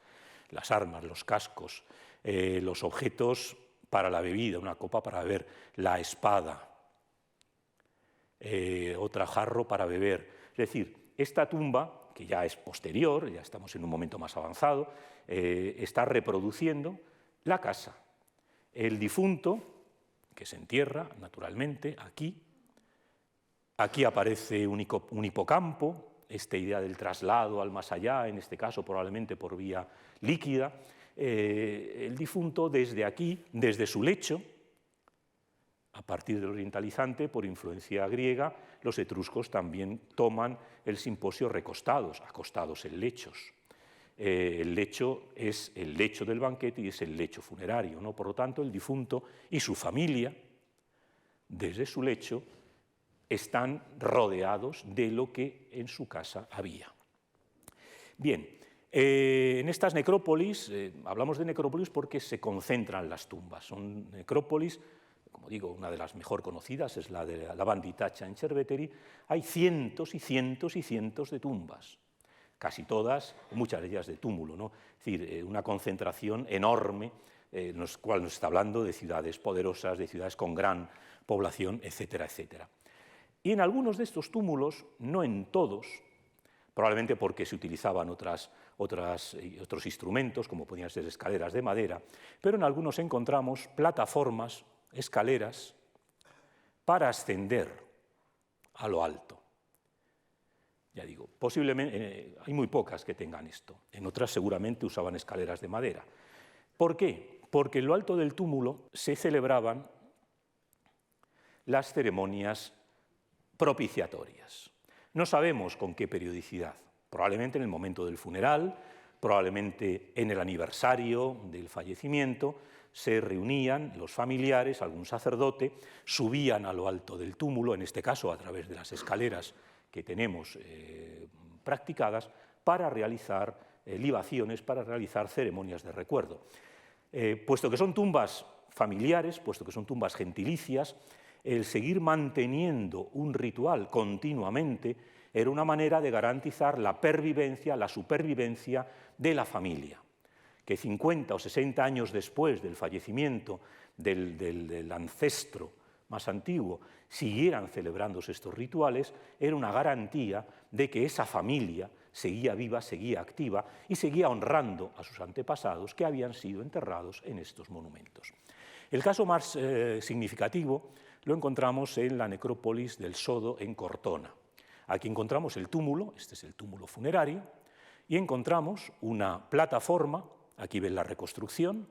Las armas, los cascos, los objetos para la bebida, una copa para beber, la espada, otra jarro para beber. Es decir, esta tumba, que ya es posterior, ya estamos en un momento más avanzado, está reproduciendo la casa. El difunto que se entierra, naturalmente, aquí. Aquí aparece un hipocampo, esta idea del traslado al más allá, en este caso probablemente por vía líquida. El difunto desde aquí, desde su lecho, a partir del orientalizante, por influencia griega, los etruscos también toman el simposio recostados, acostados en lechos. El lecho es el lecho del banquete y es el lecho funerario, ¿no? Por lo tanto, el difunto y su familia, desde su lecho, están rodeados de lo que en su casa había. Bien, en estas necrópolis, hablamos de necrópolis porque se concentran las tumbas. Son necrópolis, como digo, una de las mejor conocidas es la de la Banditacha en Cerveteri. Hay cientos y cientos y cientos de tumbas, casi todas, muchas de ellas de túmulo, ¿no? Es decir, una concentración enorme, cual nos está hablando de ciudades poderosas, de ciudades con gran población, etcétera, etcétera. Y en algunos de estos túmulos, no en todos, probablemente porque se utilizaban otros instrumentos, como podían ser escaleras de madera, pero en algunos encontramos plataformas, escaleras, para ascender a lo alto. Ya digo, posiblemente hay muy pocas que tengan esto, en otras seguramente usaban escaleras de madera. ¿Por qué? Porque en lo alto del túmulo se celebraban las ceremonias propiciatorias. No sabemos con qué periodicidad, probablemente en el momento del funeral, probablemente en el aniversario del fallecimiento, se reunían los familiares, algún sacerdote, subían a lo alto del túmulo, en este caso a través de las escaleras que tenemos practicadas, para realizar libaciones, para realizar ceremonias de recuerdo. Puesto que son tumbas familiares, puesto que son tumbas gentilicias, el seguir manteniendo un ritual continuamente era una manera de garantizar la pervivencia, la supervivencia de la familia. Que 50 o 60 años después del fallecimiento del ancestro más antiguo siguieran celebrándose estos rituales, era una garantía de que esa familia seguía viva, seguía activa y seguía honrando a sus antepasados que habían sido enterrados en estos monumentos. El caso más significativo lo encontramos en la necrópolis del Sodo en Cortona. Aquí encontramos el túmulo, este es el túmulo funerario, y encontramos una plataforma, aquí ven la reconstrucción,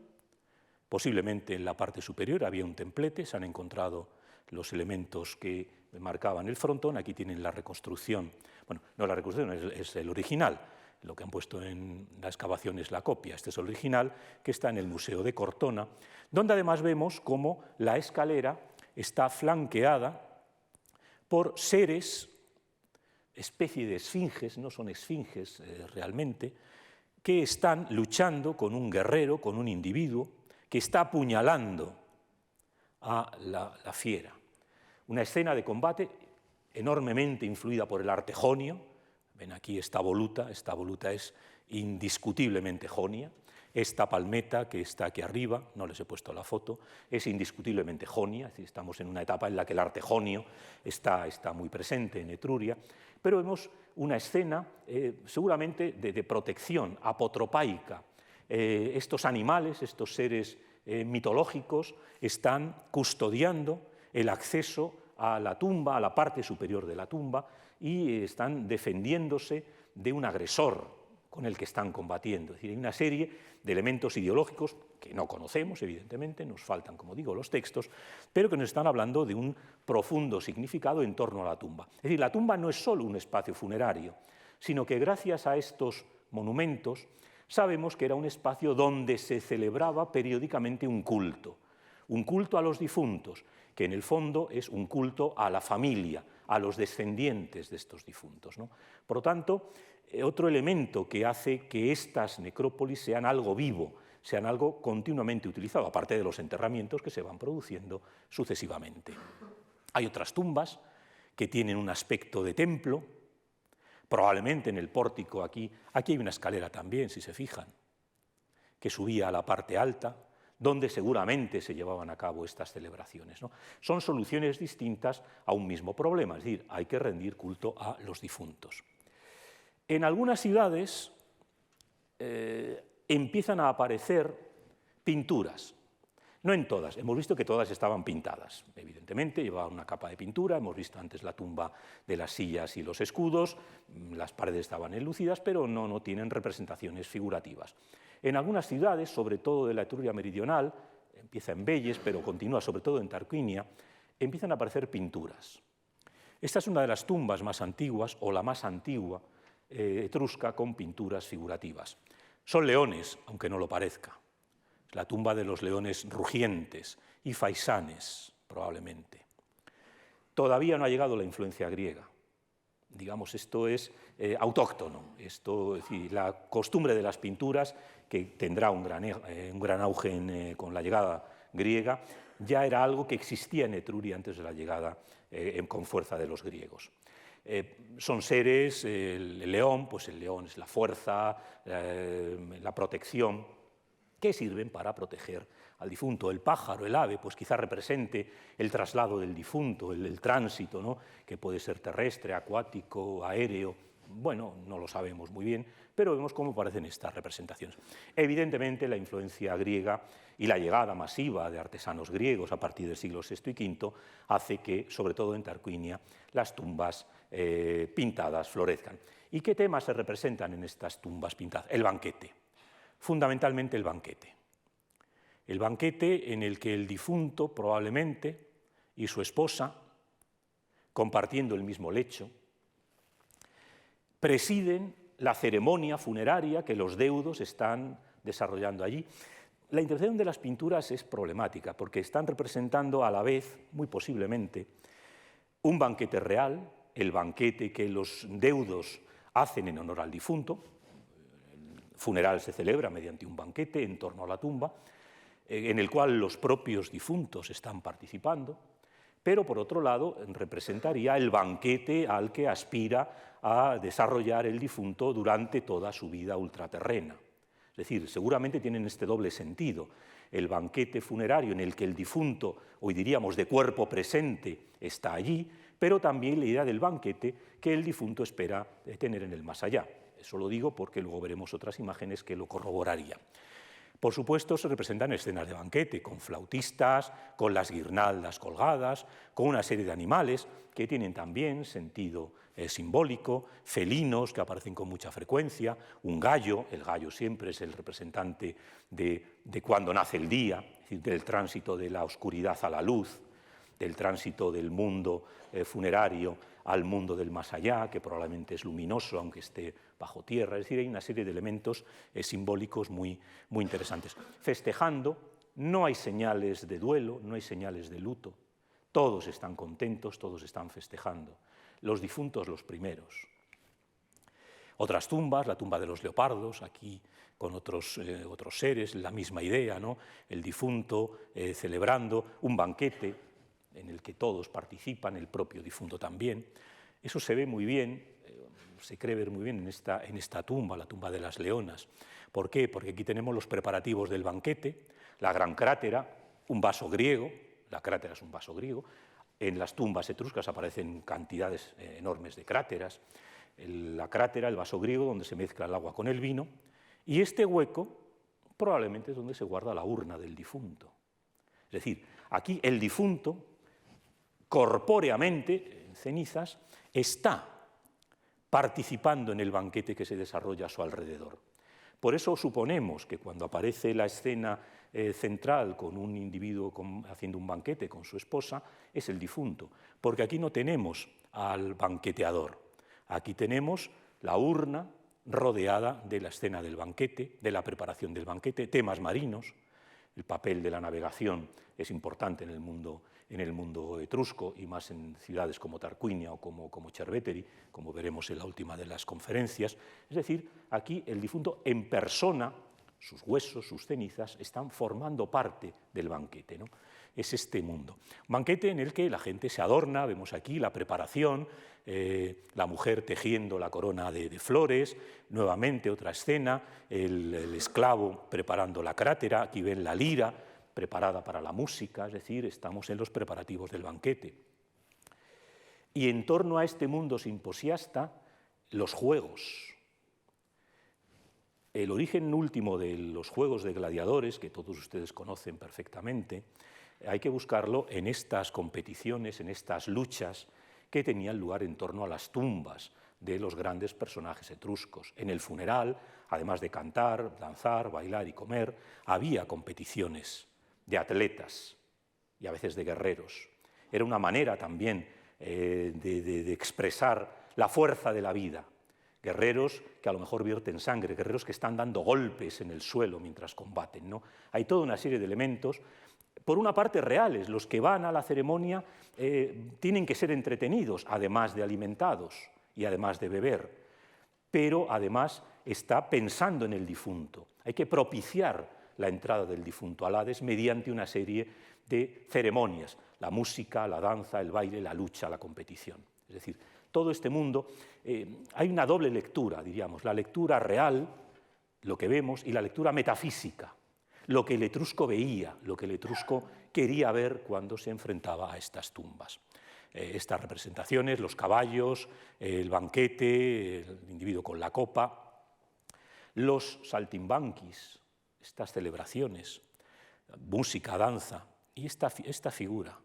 posiblemente en la parte superior había un templete, se han encontrado los elementos que marcaban el frontón, aquí tienen la reconstrucción, bueno, no la reconstrucción, es el original, lo que han puesto en la excavación es la copia, este es el original que está en el Museo de Cortona, donde además vemos cómo la escalera está flanqueada por seres, especie de esfinges, no son esfinges realmente, que están luchando con un guerrero, con un individuo, que está apuñalando a la fiera. Una escena de combate enormemente influida por el arte jonio. Ven aquí esta voluta es indiscutiblemente jonia. Esta palmeta que está aquí arriba, no les he puesto la foto, es indiscutiblemente jonia, es decir, estamos en una etapa en la que el arte jonio está muy presente en Etruria, pero vemos una escena seguramente de protección apotropaica. Estos animales, estos seres mitológicos, están custodiando el acceso a la tumba, a la parte superior de la tumba, y están defendiéndose de un agresor con el que están combatiendo. Es decir, hay una serie de elementos ideológicos que no conocemos, evidentemente, nos faltan, como digo, los textos, pero que nos están hablando de un profundo significado en torno a la tumba. Es decir, la tumba no es solo un espacio funerario, sino que gracias a estos monumentos sabemos que era un espacio donde se celebraba periódicamente un culto a los difuntos, que en el fondo es un culto a la familia, a los descendientes de estos difuntos, ¿no? Por lo tanto, otro elemento que hace que estas necrópolis sean algo vivo, sean algo continuamente utilizado, aparte de los enterramientos que se van produciendo sucesivamente. Hay otras tumbas que tienen un aspecto de templo, probablemente en el pórtico aquí hay una escalera también, si se fijan, que subía a la parte alta, donde seguramente se llevaban a cabo estas celebraciones, ¿no? Son soluciones distintas a un mismo problema, es decir, hay que rendir culto a los difuntos. En algunas ciudades empiezan a aparecer pinturas. No en todas, hemos visto que todas estaban pintadas, evidentemente, llevaban una capa de pintura, hemos visto antes la tumba de las sillas y los escudos, las paredes estaban enlucidas, pero no tienen representaciones figurativas. En algunas ciudades, sobre todo de la Etruria meridional, empieza en Vélez, pero continúa sobre todo en Tarquinia, empiezan a aparecer pinturas. Esta es una de las tumbas más antiguas, o la más antigua, etrusca, con pinturas figurativas. Son leones, aunque no lo parezca. Es la tumba de los leones rugientes y faisanes, probablemente. Todavía no ha llegado la influencia griega. Digamos, esto es autóctono. Esto, es decir, la costumbre de las pinturas, que tendrá un gran auge con la llegada griega, ya era algo que existía en Etruria antes de la llegada con fuerza de los griegos. Son seres, el león, pues el león es la fuerza, la protección, que sirven para proteger al difunto. El pájaro, el ave, pues quizá represente el traslado del difunto, el tránsito, ¿no? Que puede ser terrestre, acuático, aéreo. Bueno, no lo sabemos muy bien, pero vemos cómo aparecen estas representaciones. Evidentemente, la influencia griega y la llegada masiva de artesanos griegos a partir del siglo VI y V hace que, sobre todo en Tarquinia, las tumbas pintadas florezcan. ¿Y qué temas se representan en estas tumbas pintadas? El banquete. Fundamentalmente el banquete. El banquete en el que el difunto probablemente y su esposa, compartiendo el mismo lecho, presiden la ceremonia funeraria que los deudos están desarrollando allí. La interpretación de las pinturas es problemática porque están representando a la vez, muy posiblemente, un banquete real, el banquete que los deudos hacen en honor al difunto. Funeral se celebra mediante un banquete en torno a la tumba, en el cual los propios difuntos están participando, pero por otro lado representaría el banquete al que aspira a desarrollar el difunto durante toda su vida ultraterrena. Es decir, seguramente tienen este doble sentido. El banquete funerario en el que el difunto, hoy diríamos de cuerpo presente, está allí, pero también la idea del banquete que el difunto espera tener en el más allá. Eso lo digo porque luego veremos otras imágenes que lo corroborarían. Por supuesto, se representan escenas de banquete, con flautistas, con las guirnaldas colgadas, con una serie de animales que tienen también sentido simbólico, felinos que aparecen con mucha frecuencia, un gallo, el gallo siempre es el representante de cuando nace el día, es decir, del tránsito de la oscuridad a la luz, del tránsito del mundo funerario al mundo del más allá, que probablemente es luminoso, aunque esté bajo tierra. Es decir, hay una serie de elementos simbólicos muy interesantes. Festejando, no hay señales de duelo, no hay señales de luto. Todos están contentos, todos están festejando. Los difuntos los primeros. Otras tumbas, la tumba de los leopardos, aquí con otros seres, la misma idea, ¿no? El difunto celebrando un banquete en el que todos participan, el propio difunto también. Eso se ve muy bien, se cree ver muy bien en esta tumba, la tumba de las leonas. ¿Por qué? Porque aquí tenemos los preparativos del banquete, la gran crátera, un vaso griego, la crátera es un vaso griego, en las tumbas etruscas aparecen cantidades enormes de cráteras, la crátera, el vaso griego donde se mezcla el agua con el vino, y este hueco probablemente es donde se guarda la urna del difunto. Es decir, aquí el difunto, corpóreamente, en cenizas, está participando en el banquete que se desarrolla a su alrededor. Por eso suponemos que cuando aparece la escena central con un individuo haciendo un banquete con su esposa, es el difunto, porque aquí no tenemos al banqueteador, aquí tenemos la urna rodeada de la escena del banquete, de la preparación del banquete, temas marinos. El papel de la navegación es importante en el mundo etrusco y más en ciudades como Tarquinia o como Cerveteri, como veremos en la última de las conferencias. Es decir, aquí el difunto en persona, sus huesos, sus cenizas, están formando parte del banquete, ¿no? Es este mundo. Un banquete en el que la gente se adorna, vemos aquí la preparación, la mujer tejiendo la corona de flores, nuevamente otra escena, el esclavo preparando la crátera, aquí ven la lira preparada para la música, es decir, estamos en los preparativos del banquete. Y en torno a este mundo simposiasta, los juegos. El origen último de los juegos de gladiadores, que todos ustedes conocen perfectamente, hay que buscarlo en estas competiciones, en estas luchas que tenían lugar en torno a las tumbas de los grandes personajes etruscos. En el funeral, además de cantar, danzar, bailar y comer, había competiciones de atletas y a veces de guerreros. Era una manera también de expresar la fuerza de la vida. Guerreros que a lo mejor vierten sangre, guerreros que están dando golpes en el suelo mientras combaten, ¿no? Hay toda una serie de elementos, por una parte reales. Los que van a la ceremonia tienen que ser entretenidos, además de alimentados y además de beber, pero además está pensando en el difunto. Hay que propiciar la entrada del difunto al Hades mediante una serie de ceremonias, la música, la danza, el baile, la lucha, la competición. Es decir, todo este mundo, hay una doble lectura, diríamos, la lectura real, lo que vemos, y la lectura metafísica, lo que el etrusco veía, lo que el etrusco quería ver cuando se enfrentaba a estas tumbas. Estas representaciones, los caballos, el banquete, el individuo con la copa, los saltimbanquis, estas celebraciones, música, danza, y esta figura.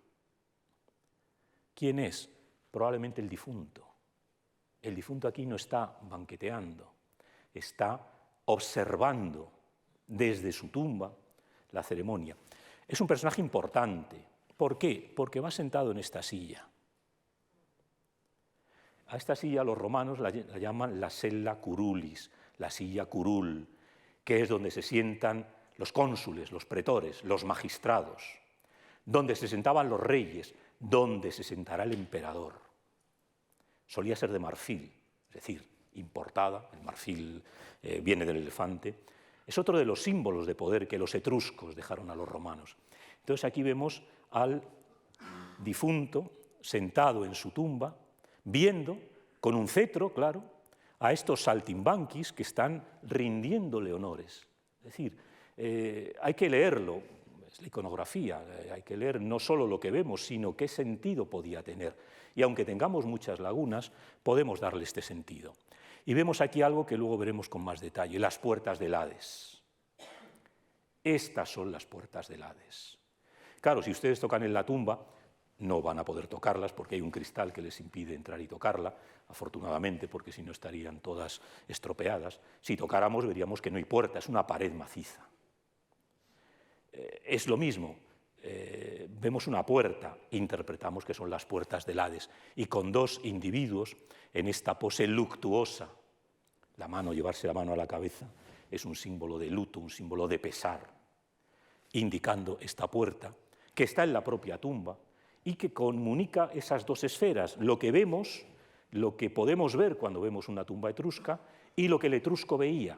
¿Quién es? Probablemente el difunto. El difunto aquí no está banqueteando, está observando desde su tumba la ceremonia. Es un personaje importante. ¿Por qué? Porque va sentado en esta silla. A esta silla los romanos la llaman la sella curulis, la silla curul, que es donde se sientan los cónsules, los pretores, los magistrados, donde se sentaban los reyes, donde se sentará el emperador. Solía ser de marfil, es decir, importada, el marfil viene del elefante. Es otro de los símbolos de poder que los etruscos dejaron a los romanos. Entonces aquí vemos al difunto sentado en su tumba, viendo con un cetro, claro, a estos saltimbanquis que están rindiéndole honores. Es decir, hay que leerlo, es la iconografía, hay que leer no solo lo que vemos, sino qué sentido podía tener. Y aunque tengamos muchas lagunas, podemos darle este sentido. Y vemos aquí algo que luego veremos con más detalle, las puertas del Hades. Estas son las puertas del Hades. Claro, si ustedes tocan en la tumba, no van a poder tocarlas porque hay un cristal que les impide entrar y tocarla, afortunadamente, porque si no estarían todas estropeadas. Si tocáramos veríamos que no hay puerta, es una pared maciza. Es lo mismo, vemos una puerta, interpretamos que son las puertas del Hades, y con dos individuos en esta pose luctuosa, llevarse la mano a la cabeza, es un símbolo de luto, un símbolo de pesar, indicando esta puerta, que está en la propia tumba, y que comunica esas dos esferas, lo que vemos, lo que podemos ver cuando vemos una tumba etrusca, y lo que el etrusco veía.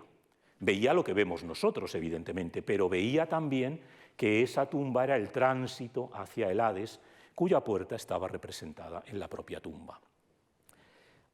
Veía lo que vemos nosotros, evidentemente, pero veía también que esa tumba era el tránsito hacia el Hades, cuya puerta estaba representada en la propia tumba.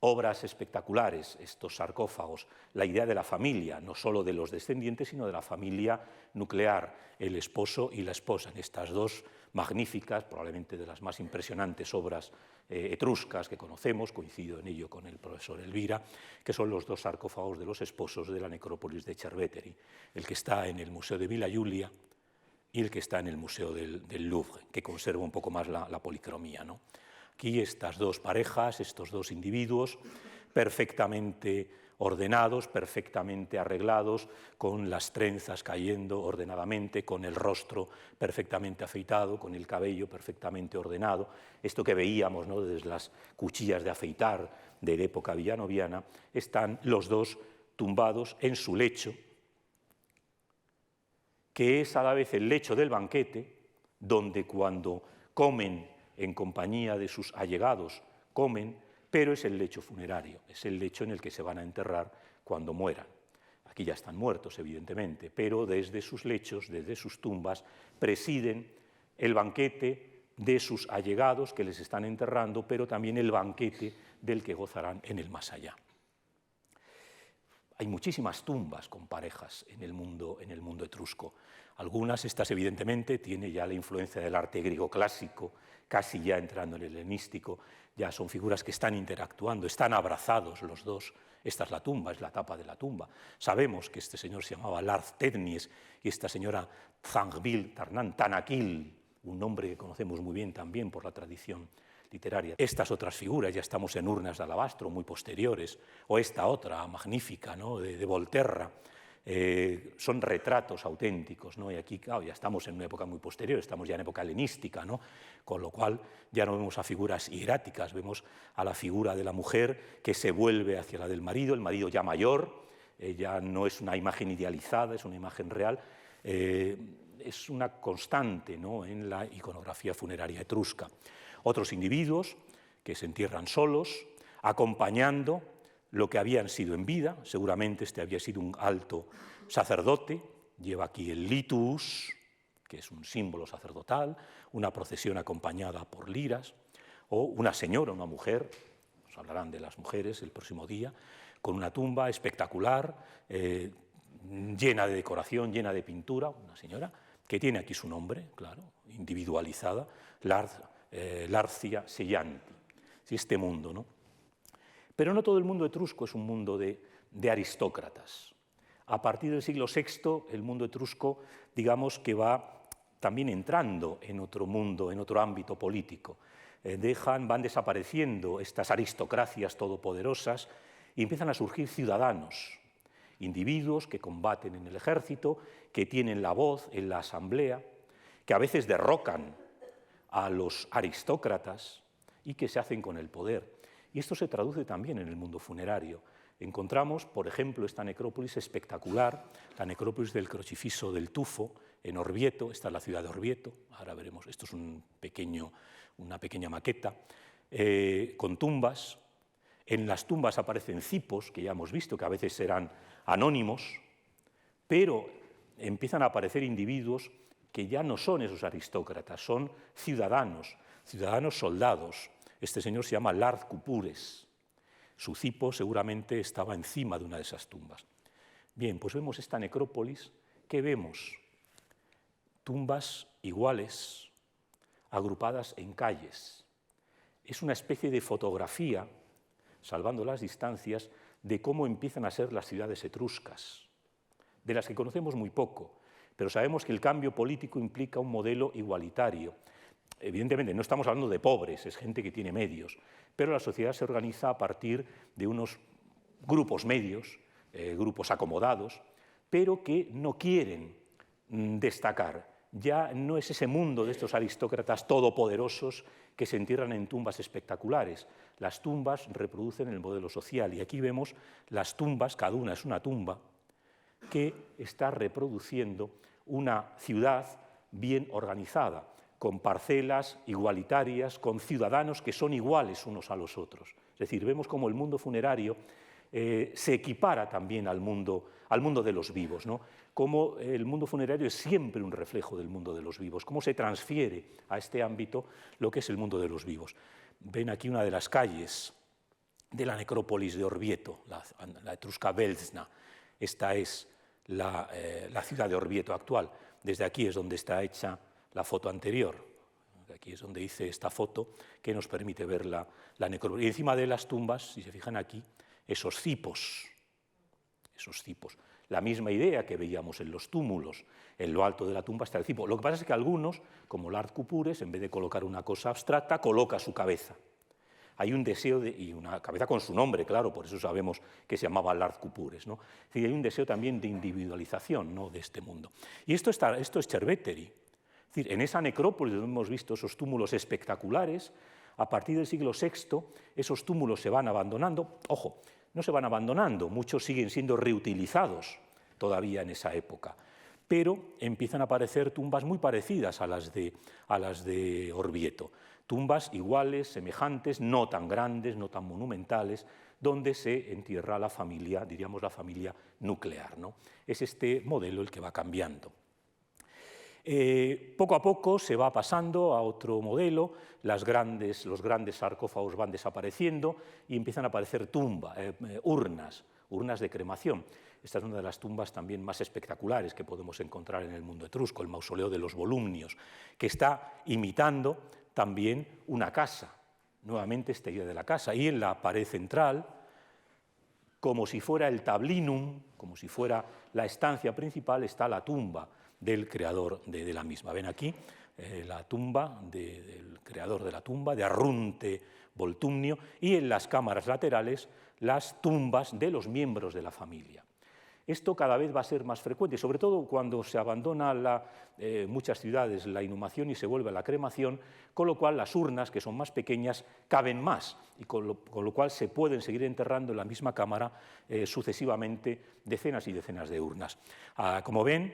Obras espectaculares, estos sarcófagos, la idea de la familia, no solo de los descendientes, sino de la familia nuclear, el esposo y la esposa, en estas dos magníficas, probablemente de las más impresionantes obras etruscas que conocemos, coincido en ello con el profesor Elvira, que son los dos sarcófagos de los esposos de la necrópolis de Cerveteri, el que está en el Museo de Villa Giulia y el que está en el Museo del Louvre, que conserva un poco más la policromía, ¿no? Aquí estas dos parejas, estos dos individuos, perfectamente ordenados, perfectamente arreglados, con las trenzas cayendo ordenadamente, con el rostro perfectamente afeitado, con el cabello perfectamente ordenado. Esto que veíamos, ¿no?, desde las cuchillas de afeitar de la época villanoviana, están los dos tumbados en su lecho, que es a la vez el lecho del banquete, donde cuando comen en compañía de sus allegados, comen, pero es el lecho funerario, es el lecho en el que se van a enterrar cuando mueran. Aquí ya están muertos, evidentemente, pero desde sus lechos, desde sus tumbas, presiden el banquete de sus allegados que les están enterrando, pero también el banquete del que gozarán en el más allá. Hay muchísimas tumbas con parejas en el mundo etrusco. Algunas, estas evidentemente, tiene ya la influencia del arte griego clásico, casi ya entrando en el helenístico, ya son figuras que están interactuando, están abrazados los dos. Esta es la tumba, es la tapa de la tumba. Sabemos que este señor se llamaba Lars Tednies y esta señora Zangbil Tarnan Tanakil, un nombre que conocemos muy bien también por la tradición literaria. Estas otras figuras, ya estamos en urnas de alabastro muy posteriores, o esta otra magnífica, ¿no?, de Volterra, son retratos auténticos, ¿no? Y aquí, claro, ya estamos en una época muy posterior, estamos ya en época helenística, ¿no? Con lo cual ya no vemos a figuras hieráticas, vemos a la figura de la mujer que se vuelve hacia la del marido, el marido ya mayor, ya no es una imagen idealizada, es una imagen real, es una constante, ¿no?, en la iconografía funeraria etrusca. Otros individuos que se entierran solos, acompañando lo que habían sido en vida, seguramente este había sido un alto sacerdote, lleva aquí el litus, que es un símbolo sacerdotal, una procesión acompañada por liras, o una señora, una mujer, nos hablarán de las mujeres el próximo día, con una tumba espectacular, llena de decoración, llena de pintura, una señora que tiene aquí su nombre, claro, individualizada, Larcia Sellanti, este mundo, ¿no? Pero no todo el mundo etrusco es un mundo de aristócratas. A partir del siglo VI, el mundo etrusco, digamos que va también entrando en otro mundo, en otro ámbito político. Van desapareciendo estas aristocracias todopoderosas y empiezan a surgir ciudadanos, individuos que combaten en el ejército, que tienen la voz en la asamblea, que a veces derrocan a los aristócratas y que se hacen con el poder. Y esto se traduce también en el mundo funerario. Encontramos, por ejemplo, esta necrópolis espectacular, la necrópolis del Crocifisso del Tufo, en Orvieto. Esta es la ciudad de Orvieto, ahora veremos, esto es una pequeña maqueta, con tumbas. En las tumbas aparecen cipos, que ya hemos visto, que a veces serán anónimos, pero empiezan a aparecer individuos que ya no son esos aristócratas, son ciudadanos soldados. Este señor se llama Lard Cupures. Su cipo seguramente estaba encima de una de esas tumbas. Bien, pues vemos esta necrópolis. ¿Qué vemos? Tumbas iguales, agrupadas en calles. Es una especie de fotografía, salvando las distancias, de cómo empiezan a ser las ciudades etruscas, de las que conocemos muy poco, pero sabemos que el cambio político implica un modelo igualitario. Evidentemente, no estamos hablando de pobres, es gente que tiene medios, pero la sociedad se organiza a partir de unos grupos medios, grupos acomodados, pero que no quieren destacar. Ya no es ese mundo de estos aristócratas todopoderosos que se entierran en tumbas espectaculares. Las tumbas reproducen el modelo social y aquí vemos las tumbas, cada una es una tumba, que está reproduciendo una ciudad bien organizada, con parcelas igualitarias, con ciudadanos que son iguales unos a los otros. Es decir, vemos cómo el mundo funerario se equipara también al mundo de los vivos, ¿no? Cómo el mundo funerario es siempre un reflejo del mundo de los vivos, cómo se transfiere a este ámbito lo que es el mundo de los vivos. Ven aquí una de las calles de la necrópolis de Orvieto, la etrusca Velzna. Esta es la ciudad de Orvieto actual. Desde aquí es donde está hecha la foto anterior. Aquí es donde hice esta foto que nos permite ver la necrópolis. Y encima de las tumbas, si se fijan aquí, esos cipos. La misma idea que veíamos en los túmulos. En lo alto de la tumba está el cipo. Lo que pasa es que algunos, como Lard Cupures, en vez de colocar una cosa abstracta, coloca su cabeza. Hay un deseo, y una cabeza con su nombre, claro, por eso sabemos que se llamaba Lard Cupures, ¿no? Es decir, hay un deseo también de individualización, ¿no?, de este mundo. Y esto es Cerveteri. Es decir, en esa necrópolis donde hemos visto esos túmulos espectaculares, a partir del siglo VI, esos túmulos se van abandonando. Ojo, no se van abandonando, muchos siguen siendo reutilizados todavía en esa época, pero empiezan a aparecer tumbas muy parecidas a las de Orvieto, tumbas iguales, semejantes, no tan grandes, no tan monumentales, donde se entierra la familia, diríamos la familia nuclear, ¿no? Es este modelo el que va cambiando. Poco a poco se va pasando a otro modelo, los grandes sarcófagos van desapareciendo y empiezan a aparecer urnas urnas de cremación. Esta es una de las tumbas también más espectaculares que podemos encontrar en el mundo etrusco, el mausoleo de los Volumnios, que está imitando también una casa, nuevamente esta idea de la casa, y en la pared central, como si fuera el tablinum, como si fuera la estancia principal, está la tumba del creador de la misma. Ven aquí la tumba del creador de la tumba, de Arrunte Voltumnio, y en las cámaras laterales las tumbas de los miembros de la familia. Esto cada vez va a ser más frecuente, sobre todo cuando se abandona muchas ciudades la inhumación y se vuelve a la cremación, con lo cual las urnas, que son más pequeñas, caben más, y con lo cual se pueden seguir enterrando en la misma cámara sucesivamente decenas y decenas de urnas. Como ven,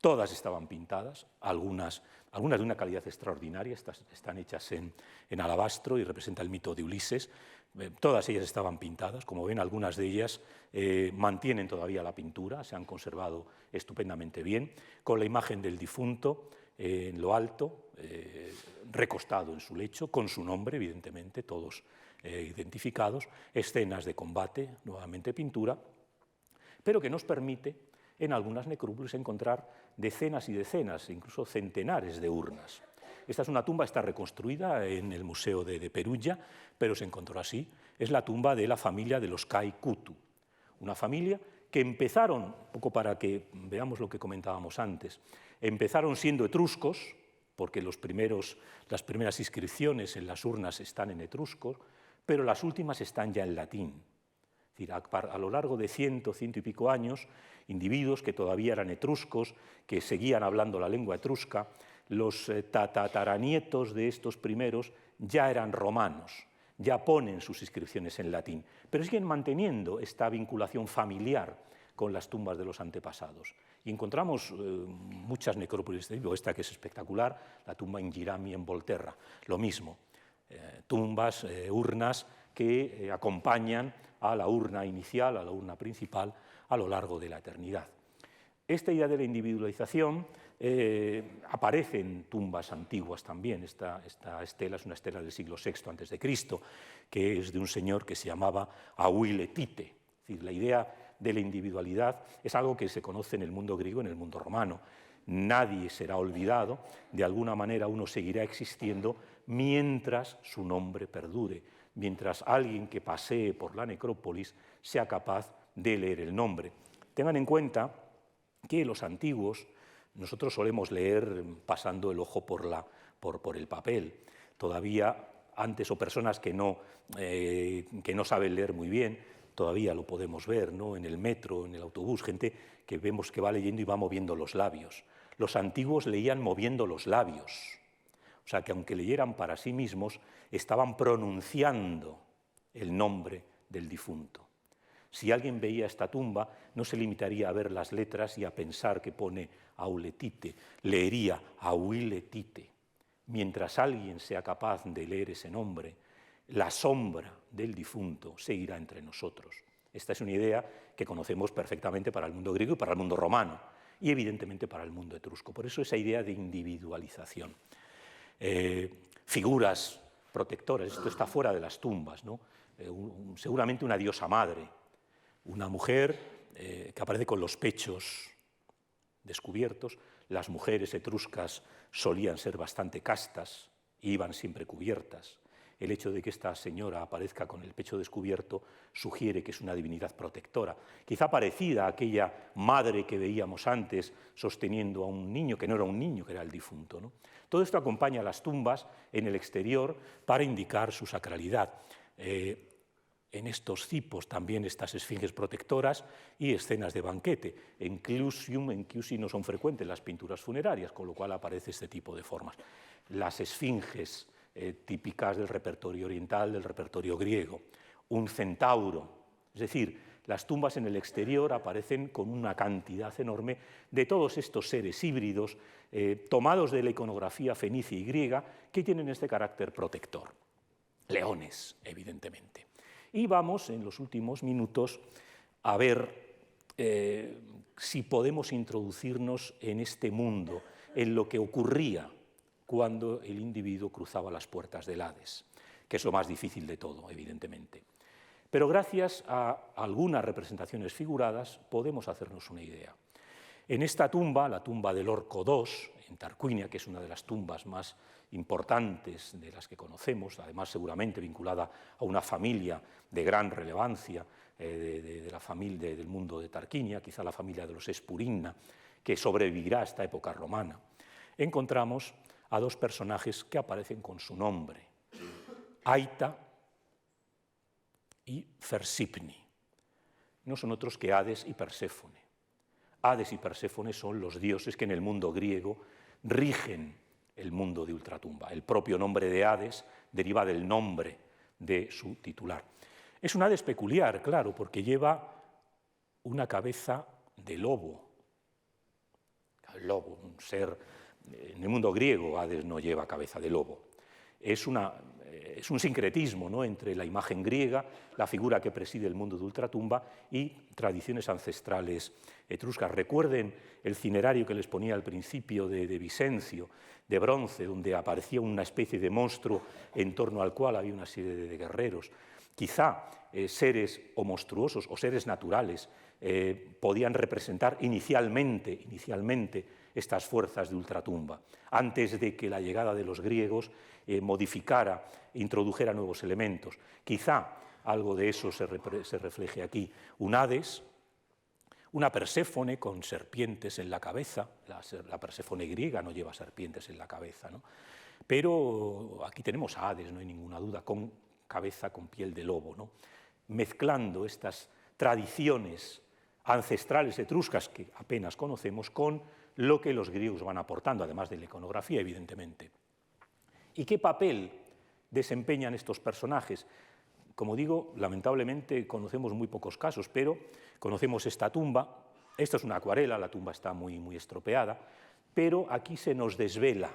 todas estaban pintadas, algunas de una calidad extraordinaria, están hechas en alabastro y representa el mito de Ulises. Todas ellas estaban pintadas, como ven, algunas de ellas mantienen todavía la pintura, se han conservado estupendamente bien, con la imagen del difunto en lo alto, recostado en su lecho, con su nombre, evidentemente, todos identificados, escenas de combate, nuevamente pintura, pero que nos permite en algunas necrópolis encontrar decenas y decenas, incluso centenares de urnas. Esta es una tumba, está reconstruida en el Museo de Perugia, pero se encontró así. Es la tumba de la familia de los Kai-Kutu, una familia que empezaron, un poco para que veamos lo que comentábamos antes, empezaron siendo etruscos, porque las primeras inscripciones en las urnas están en etrusco, pero las últimas están ya en latín. Es decir, a lo largo de ciento y pico años, individuos que todavía eran etruscos, que seguían hablando la lengua etrusca, los tataranietos de estos primeros ya eran romanos, ya ponen sus inscripciones en latín, pero siguen manteniendo esta vinculación familiar con las tumbas de los antepasados. Y encontramos muchas necrópolis, esta que es espectacular, la tumba en Girami, en Volterra, lo mismo, tumbas, urnas que acompañan a la urna inicial, a la urna principal, a lo largo de la eternidad. Esta idea de la individualización aparece en tumbas antiguas también. Esta estela es una estela del siglo VI a.C., que es de un señor que se llamaba Auile Tite. Es decir, la idea de la individualidad es algo que se conoce en el mundo griego, en el mundo romano. Nadie será olvidado, de alguna manera uno seguirá existiendo mientras su nombre perdure, mientras alguien que pasee por la necrópolis sea capaz de leer el nombre. Tengan en cuenta que los antiguos, nosotros solemos leer pasando el ojo por el papel. Todavía antes, o personas que no saben leer muy bien, todavía lo podemos ver, ¿no? En el metro, en el autobús, gente que vemos que va leyendo y va moviendo los labios. Los antiguos leían moviendo los labios. O sea, que aunque leyeran para sí mismos, estaban pronunciando el nombre del difunto. Si alguien veía esta tumba, no se limitaría a ver las letras y a pensar que pone Auletite, leería Auiletite. Mientras alguien sea capaz de leer ese nombre, la sombra del difunto seguirá entre nosotros. Esta es una idea que conocemos perfectamente para el mundo griego y para el mundo romano, y evidentemente para el mundo etrusco. Por eso esa idea de individualización. Figuras protectoras, esto está fuera de las tumbas, ¿no? Seguramente una diosa madre, una mujer que aparece con los pechos descubiertos. Las mujeres etruscas solían ser bastante castas, iban siempre cubiertas. El hecho de que esta señora aparezca con el pecho descubierto sugiere que es una divinidad protectora, quizá parecida a aquella madre que veíamos antes sosteniendo a un niño, que no era un niño, que era el difunto, ¿no? Todo esto acompaña a las tumbas en el exterior para indicar su sacralidad. En estos cipos también estas esfinges protectoras y escenas de banquete. En Chiusi no son frecuentes las pinturas funerarias, con lo cual aparece este tipo de formas. Las esfinges típicas del repertorio oriental, del repertorio griego. Un centauro, es decir, las tumbas en el exterior aparecen con una cantidad enorme de todos estos seres híbridos tomados de la iconografía fenicia y griega que tienen este carácter protector. Leones, evidentemente. Y vamos, en los últimos minutos, a ver si podemos introducirnos en este mundo, en lo que ocurría cuando el individuo cruzaba las puertas del Hades, que es lo más difícil de todo, evidentemente. Pero gracias a algunas representaciones figuradas podemos hacernos una idea. En esta tumba, la tumba del Orco II, en Tarquinia, que es una de las tumbas más importantes de las que conocemos, además seguramente vinculada a una familia de gran relevancia de la familia del mundo de Tarquinia, quizá la familia de los Espurinna, que sobrevivirá a esta época romana, encontramos a dos personajes que aparecen con su nombre, Aita y Fersipni. No son otros que Hades y Perséfone. Hades y Perséfone son los dioses que en el mundo griego rigen el mundo de ultratumba. El propio nombre de Hades deriva del nombre de su titular. Es un Hades peculiar, claro, porque lleva una cabeza de lobo. El lobo, un ser... En el mundo griego Hades no lleva cabeza de lobo. Es un sincretismo, ¿no?, entre la imagen griega, la figura que preside el mundo de ultratumba y tradiciones ancestrales etruscas. Recuerden el cinerario que les ponía al principio de Vicencio, de bronce, donde aparecía una especie de monstruo en torno al cual había una serie de guerreros. Quizá seres o monstruosos o seres naturales podían representar inicialmente estas fuerzas de ultratumba, antes de que la llegada de los griegos modificara, introdujera nuevos elementos. Quizá algo de eso se refleje aquí. Un Hades, una Perséfone con serpientes en la cabeza, la Perséfone griega no lleva serpientes en la cabeza, ¿no? Pero aquí tenemos a Hades, no hay ninguna duda, con cabeza, con piel de lobo, ¿no?, mezclando estas tradiciones ancestrales etruscas que apenas conocemos con lo que los griegos van aportando, además de la iconografía, evidentemente. ¿Y qué papel desempeñan estos personajes? Como digo, lamentablemente conocemos muy pocos casos, pero conocemos esta tumba. Esta es una acuarela, la tumba está muy estropeada, pero aquí se nos desvela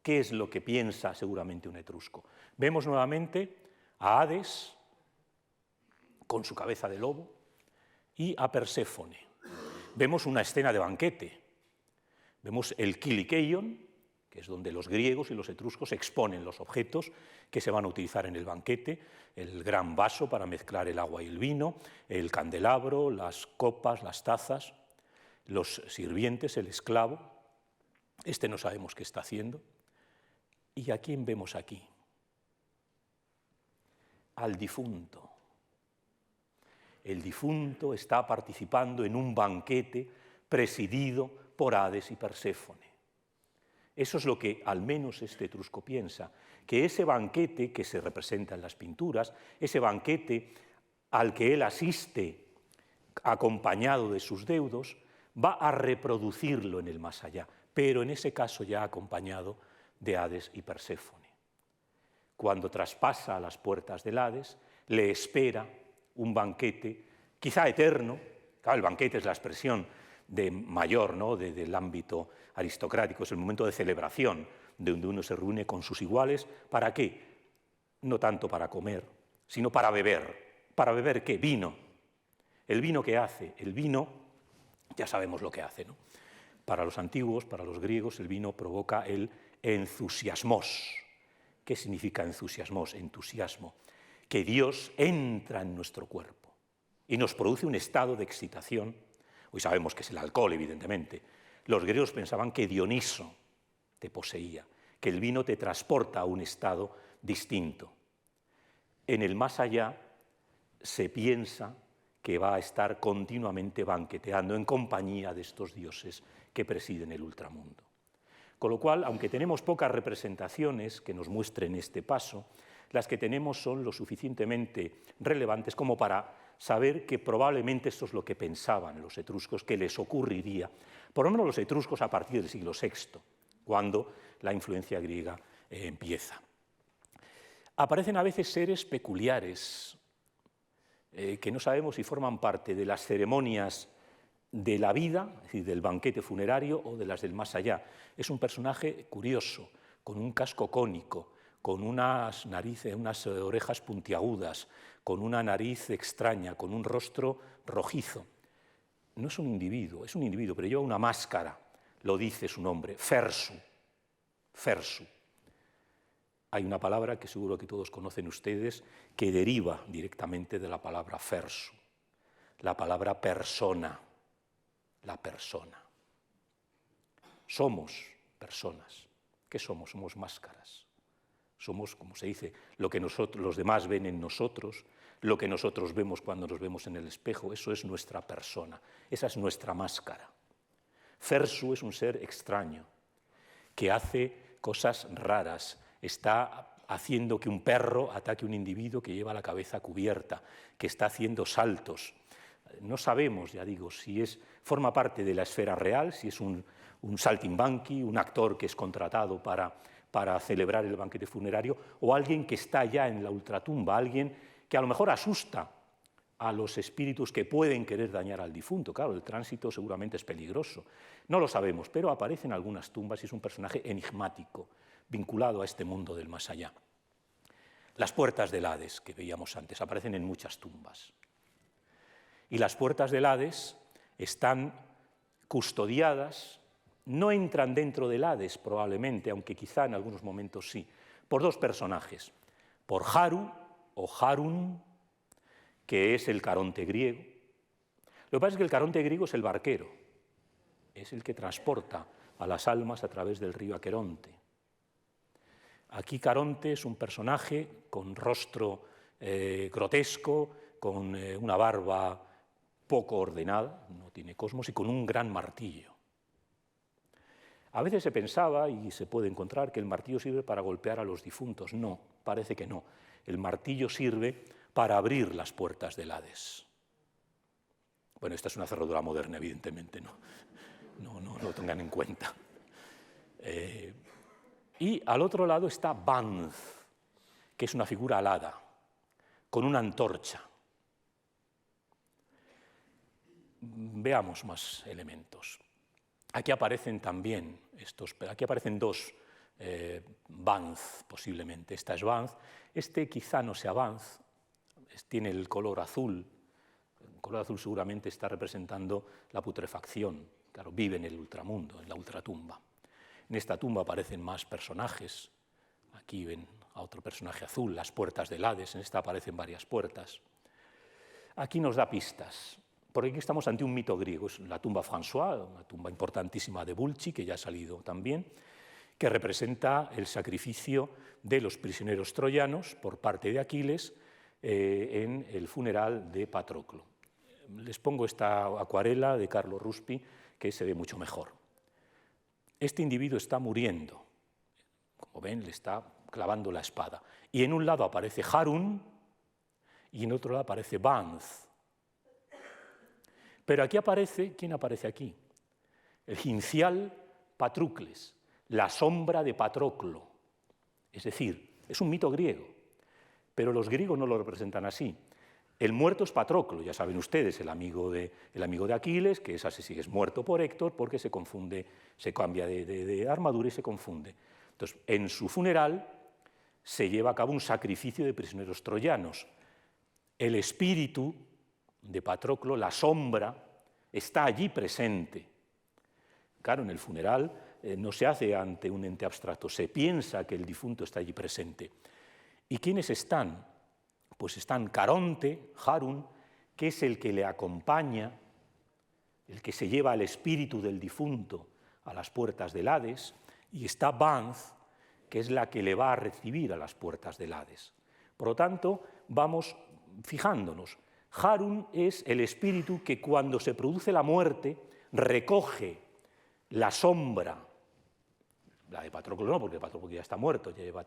qué es lo que piensa seguramente un etrusco. Vemos nuevamente a Hades con su cabeza de lobo y a Perséfone. Vemos una escena de banquete. Vemos el kilikeion, que es donde los griegos y los etruscos exponen los objetos que se van a utilizar en el banquete, el gran vaso para mezclar el agua y el vino, el candelabro, las copas, las tazas, los sirvientes, el esclavo. Este no sabemos qué está haciendo. ¿Y a quién vemos aquí? Al difunto. El difunto está participando en un banquete presidido por Hades y Perséfone. Eso es lo que al menos este etrusco piensa, que ese banquete que se representa en las pinturas, ese banquete al que él asiste acompañado de sus deudos, va a reproducirlo en el más allá, pero en ese caso ya acompañado de Hades y Perséfone. Cuando traspasa las puertas del Hades, le espera un banquete, quizá eterno. Claro, el banquete es la expresión de mayor, ¿no?, del ámbito aristocrático, es el momento de celebración, donde uno se reúne con sus iguales. ¿Para qué? No tanto para comer, sino para beber. ¿Para beber qué? Vino. ¿El vino qué hace? El vino, ya sabemos lo que hace, ¿no? Para los antiguos, para los griegos, el vino provoca el entusiasmos. ¿Qué significa entusiasmos? Entusiasmo. Que Dios entra en nuestro cuerpo y nos produce un estado de excitación. Hoy sabemos que es el alcohol, evidentemente. Los griegos pensaban que Dioniso te poseía, que el vino te transporta a un estado distinto. En el más allá se piensa que va a estar continuamente banqueteando en compañía de estos dioses que presiden el ultramundo. Con lo cual, aunque tenemos pocas representaciones que nos muestren este paso, las que tenemos son lo suficientemente relevantes como para saber que probablemente esto es lo que pensaban los etruscos que les ocurriría, por lo menos los etruscos a partir del siglo VI, cuando la influencia griega empieza. Aparecen a veces seres peculiares que no sabemos si forman parte de las ceremonias de la vida, es decir, del banquete funerario o de las del más allá. Es un personaje curioso, con un casco cónico, con unas narices, unas orejas puntiagudas, con una nariz extraña, con un rostro rojizo. No es un individuo, pero lleva una máscara, lo dice su nombre, Fersu. Hay una palabra que seguro que todos conocen ustedes que deriva directamente de la palabra verso, la palabra persona, la persona. Somos personas. ¿Qué somos? Somos máscaras. Somos, como se dice, lo que los demás ven en nosotros, lo que nosotros vemos cuando nos vemos en el espejo, eso es nuestra persona, esa es nuestra máscara. Verso es un ser extraño, que hace cosas raras, está haciendo que un perro ataque a un individuo que lleva la cabeza cubierta, que está haciendo saltos. No sabemos, ya digo, si forma parte de la esfera real, si es un saltimbanqui, un actor que es contratado para celebrar el banquete funerario, o alguien que está ya en la ultratumba, alguien que a lo mejor asusta a los espíritus que pueden querer dañar al difunto. Claro, el tránsito seguramente es peligroso. No lo sabemos, pero aparece en algunas tumbas y es un personaje enigmático, vinculado a este mundo del más allá. Las puertas del Hades, que veíamos antes, aparecen en muchas tumbas. Y las puertas del Hades están custodiadas, no entran dentro del Hades probablemente, aunque quizá en algunos momentos sí, por dos personajes, por Haru o Harun, que es el Caronte griego. Lo que pasa es que el Caronte griego es el barquero, es el que transporta a las almas a través del río Aqueronte. Aquí Caronte es un personaje con rostro grotesco, con una barba poco ordenada, no tiene cosmos, y con un gran martillo. A veces se pensaba, y se puede encontrar, que el martillo sirve para golpear a los difuntos. No, parece que no. El martillo sirve para abrir las puertas del Hades. Bueno, esta es una cerradura moderna, evidentemente, no lo tengan en cuenta. Y al otro lado está Banz, que es una figura alada, con una antorcha. Veamos más elementos. Aquí aparecen también aquí aparecen dos Banz, posiblemente. Esta es Banz. Este quizá no sea Banz, tiene el color azul. El color azul seguramente está representando la putrefacción. Claro, vive en el ultramundo, en la ultratumba. En esta tumba aparecen más personajes. Aquí ven a otro personaje azul, las puertas del Hades. En esta aparecen varias puertas. Aquí nos da pistas, porque aquí estamos ante un mito griego. Es la tumba François, una tumba importantísima de Bulci, que ya ha salido también, que representa el sacrificio de los prisioneros troyanos por parte de Aquiles en el funeral de Patroclo. Les pongo esta acuarela de Carlo Ruspi, que se ve mucho mejor. Este individuo está muriendo, como ven, le está clavando la espada. Y en un lado aparece Harun y en otro lado aparece Banz. Pero aquí aparece, ¿quién aparece aquí? El gincial Patrocles, la sombra de Patroclo. Es decir, es un mito griego, pero los griegos no lo representan así. El muerto es Patroclo, ya saben ustedes, el amigo de Aquiles, que es así, es muerto por Héctor porque se confunde, se cambia de armadura y se confunde. Entonces, en su funeral se lleva a cabo un sacrificio de prisioneros troyanos. El espíritu de Patroclo, la sombra, está allí presente. Claro, en el funeral no se hace ante un ente abstracto, se piensa que el difunto está allí presente. ¿Y quiénes están? Pues están Caronte, Harun, que es el que le acompaña, el que se lleva al espíritu del difunto a las puertas del Hades, y está Banz, que es la que le va a recibir a las puertas del Hades. Por lo tanto, vamos fijándonos. Harun es el espíritu que cuando se produce la muerte recoge la sombra, la de Patroclo no, porque Patroclo ya está muerto, ya lleva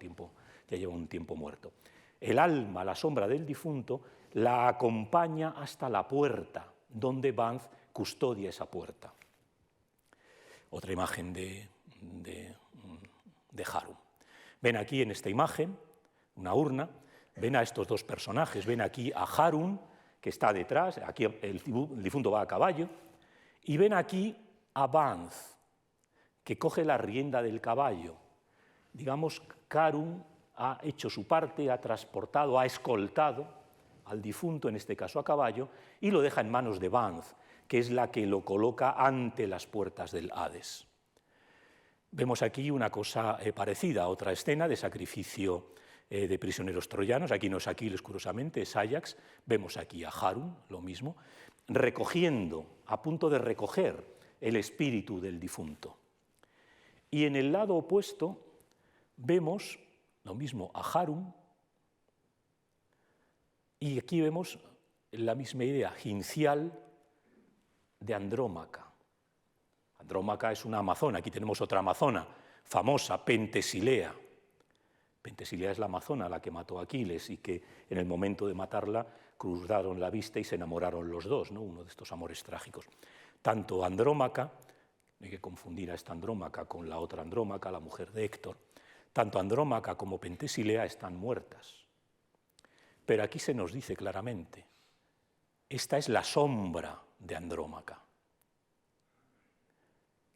un tiempo muerto. El alma, la sombra del difunto, la acompaña hasta la puerta, donde Banz custodia esa puerta. Otra imagen de Harun. Ven aquí en esta imagen, una urna, ven a estos dos personajes, ven aquí a Harun, que está detrás, aquí el difunto va a caballo, y ven aquí a Banz, que coge la rienda del caballo. Digamos, Harun ha hecho su parte, ha transportado, ha escoltado al difunto, en este caso a caballo, y lo deja en manos de Banz, que es la que lo coloca ante las puertas del Hades. Vemos aquí una cosa parecida, otra escena de sacrificio de prisioneros troyanos. Aquí no es Aquiles, curiosamente, es Áyax. Vemos aquí a Harun, lo mismo, recogiendo, a punto de recoger el espíritu del difunto. Y en el lado opuesto vemos lo mismo a Harun, y aquí vemos la misma idea, Gincial de Andrómaca. Andrómaca es una amazona, aquí tenemos otra amazona famosa, Pentesilea. Pentesilea es la amazona, la que mató a Aquiles y que en el momento de matarla cruzaron la vista y se enamoraron los dos, ¿no? Uno de estos amores trágicos. Tanto Andrómaca, no hay que confundir a esta Andrómaca con la otra Andrómaca, la mujer de Héctor, tanto Andrómaca como Pentesilea están muertas. Pero aquí se nos dice claramente, esta es la sombra de Andrómaca,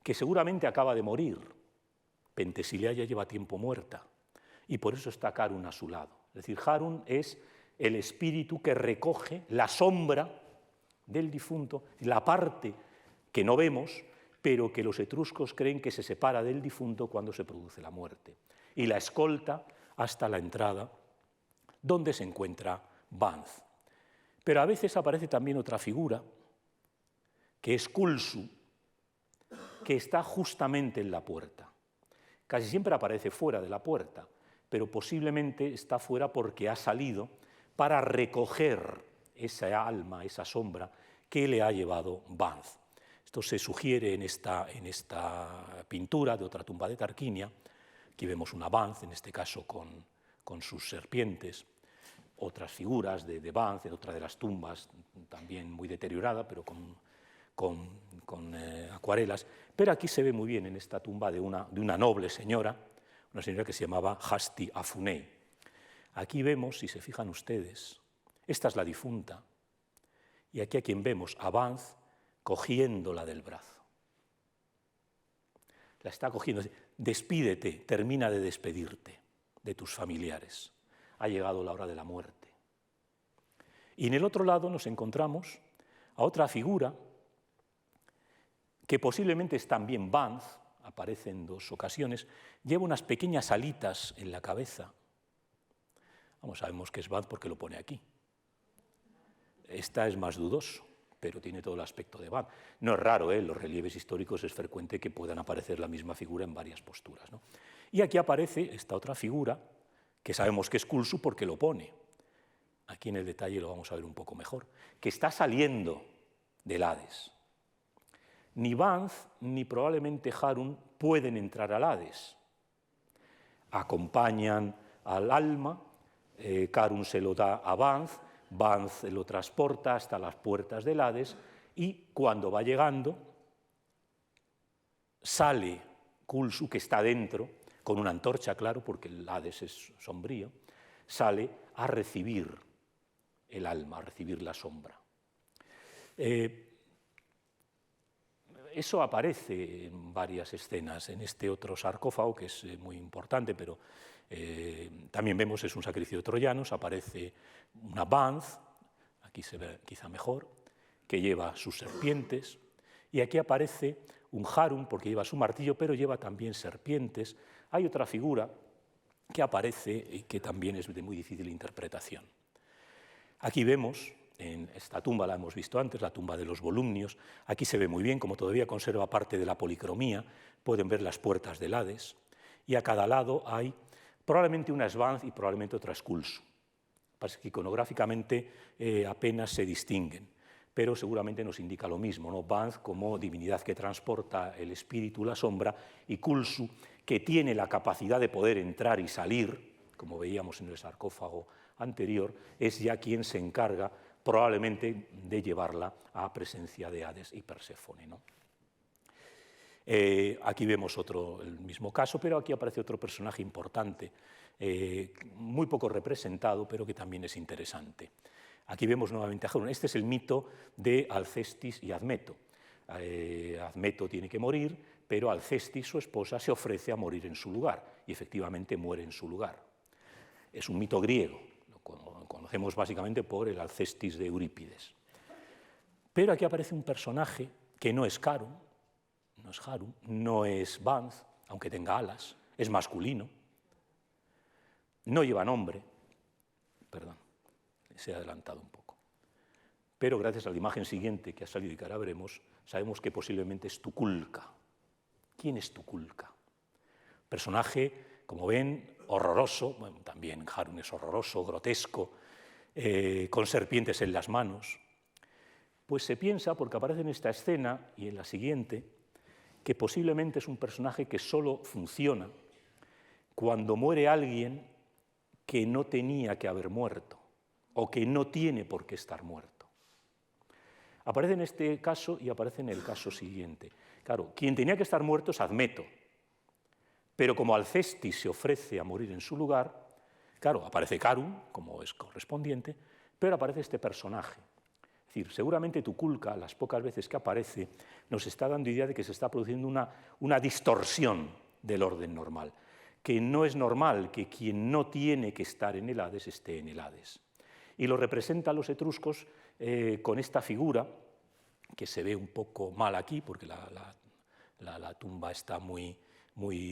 que seguramente acaba de morir. Pentesilea ya lleva tiempo muerta y por eso está Harun a su lado. Es decir, Harun es el espíritu que recoge la sombra del difunto, la parte que no vemos, pero que los etruscos creen que se separa del difunto cuando se produce la muerte, y la escolta hasta la entrada donde se encuentra Banz. Pero a veces aparece también otra figura, que es Culsu, que está justamente en la puerta. Casi siempre aparece fuera de la puerta, pero posiblemente está fuera porque ha salido para recoger esa alma, esa sombra que le ha llevado Banz. Esto se sugiere en esta pintura de otra tumba de Tarquinia. Aquí vemos una Banz, en este caso con sus serpientes, otras figuras de Banz en otra de las tumbas, también muy deteriorada, pero con acuarelas, pero aquí se ve muy bien en esta tumba de una noble señora, una señora que se llamaba Hasti Afunei. Aquí vemos, si se fijan ustedes, esta es la difunta, y aquí a quien vemos, a Banz, cogiéndola del brazo. La está cogiendo, despídete, termina de despedirte de tus familiares, ha llegado la hora de la muerte. Y en el otro lado nos encontramos a otra figura que posiblemente es también Banz, aparece en 2 ocasiones, lleva unas pequeñas alitas en la cabeza. Sabemos que es Banz porque lo pone aquí. Esta es más dudoso, pero tiene todo el aspecto de Banz. No es raro, en los relieves históricos es frecuente que puedan aparecer la misma figura en varias posturas, ¿no? Y aquí aparece esta otra figura, que sabemos que es Culsu porque lo pone. Aquí en el detalle lo vamos a ver un poco mejor, que está saliendo del Hades. Ni Banz ni probablemente Harun pueden entrar al Hades. Acompañan al alma, Harun se lo da a Banz, Banz lo transporta hasta las puertas del Hades y cuando va llegando sale Culsu, que está dentro, con una antorcha, claro, porque el Hades es sombrío, sale a recibir el alma, a recibir la sombra. Eso aparece en varias escenas, en este otro sarcófago, que es muy importante, pero también vemos, es un sacrificio de troyanos, aparece una Banz, aquí se ve quizá mejor, que lleva sus serpientes, y aquí aparece un Harun, porque lleva su martillo, pero lleva también serpientes. Hay otra figura que aparece y que también es de muy difícil interpretación. Aquí vemos, en esta tumba la hemos visto antes, la tumba de los Volumnios. Aquí se ve muy bien, como todavía conserva parte de la policromía, pueden ver las puertas del Hades, y a cada lado hay probablemente una Banz y probablemente otra Culsu. Pasa que iconográficamente apenas se distinguen, pero seguramente nos indica lo mismo, ¿no? Banz como divinidad que transporta el espíritu, la sombra, y Culsu, que tiene la capacidad de poder entrar y salir, como veíamos en el sarcófago anterior, es ya quien se encarga probablemente de llevarla a presencia de Hades y Perséfone, ¿no? Aquí vemos el mismo caso, pero aquí aparece otro personaje importante, muy poco representado, pero que también es interesante. Aquí vemos nuevamente a Harun. Este es el mito de Alcestis y Admeto. Admeto tiene que morir, pero Alcestis, su esposa, se ofrece a morir en su lugar, y efectivamente muere en su lugar. Es un mito griego, lo conocemos básicamente por el Alcestis de Eurípides. Pero aquí aparece un personaje que no es Harun, no es Banz, aunque tenga alas, es masculino, no lleva nombre, perdón, se ha adelantado un poco, pero gracias a la imagen siguiente que ha salido y que ahora veremos, sabemos que posiblemente es Tukulka. ¿Quién es Tukulka? Personaje, como ven, horroroso, bueno, también Harun es horroroso, grotesco, con serpientes en las manos. Pues se piensa, porque aparece en esta escena y en la siguiente, que posiblemente es un personaje que solo funciona cuando muere alguien que no tenía que haber muerto o que no tiene por qué estar muerto. Aparece en este caso y aparece en el caso siguiente. Claro, quien tenía que estar muerto es Admeto, pero como Alcestis se ofrece a morir en su lugar, claro, aparece Carun, como es correspondiente, pero aparece este personaje. Es decir, seguramente Tukulka, las pocas veces que aparece, nos está dando idea de que se está produciendo una distorsión del orden normal, que no es normal que quien no tiene que estar en el Hades esté en el Hades. Y lo representan los etruscos con esta figura, que se ve un poco mal aquí, porque la tumba está muy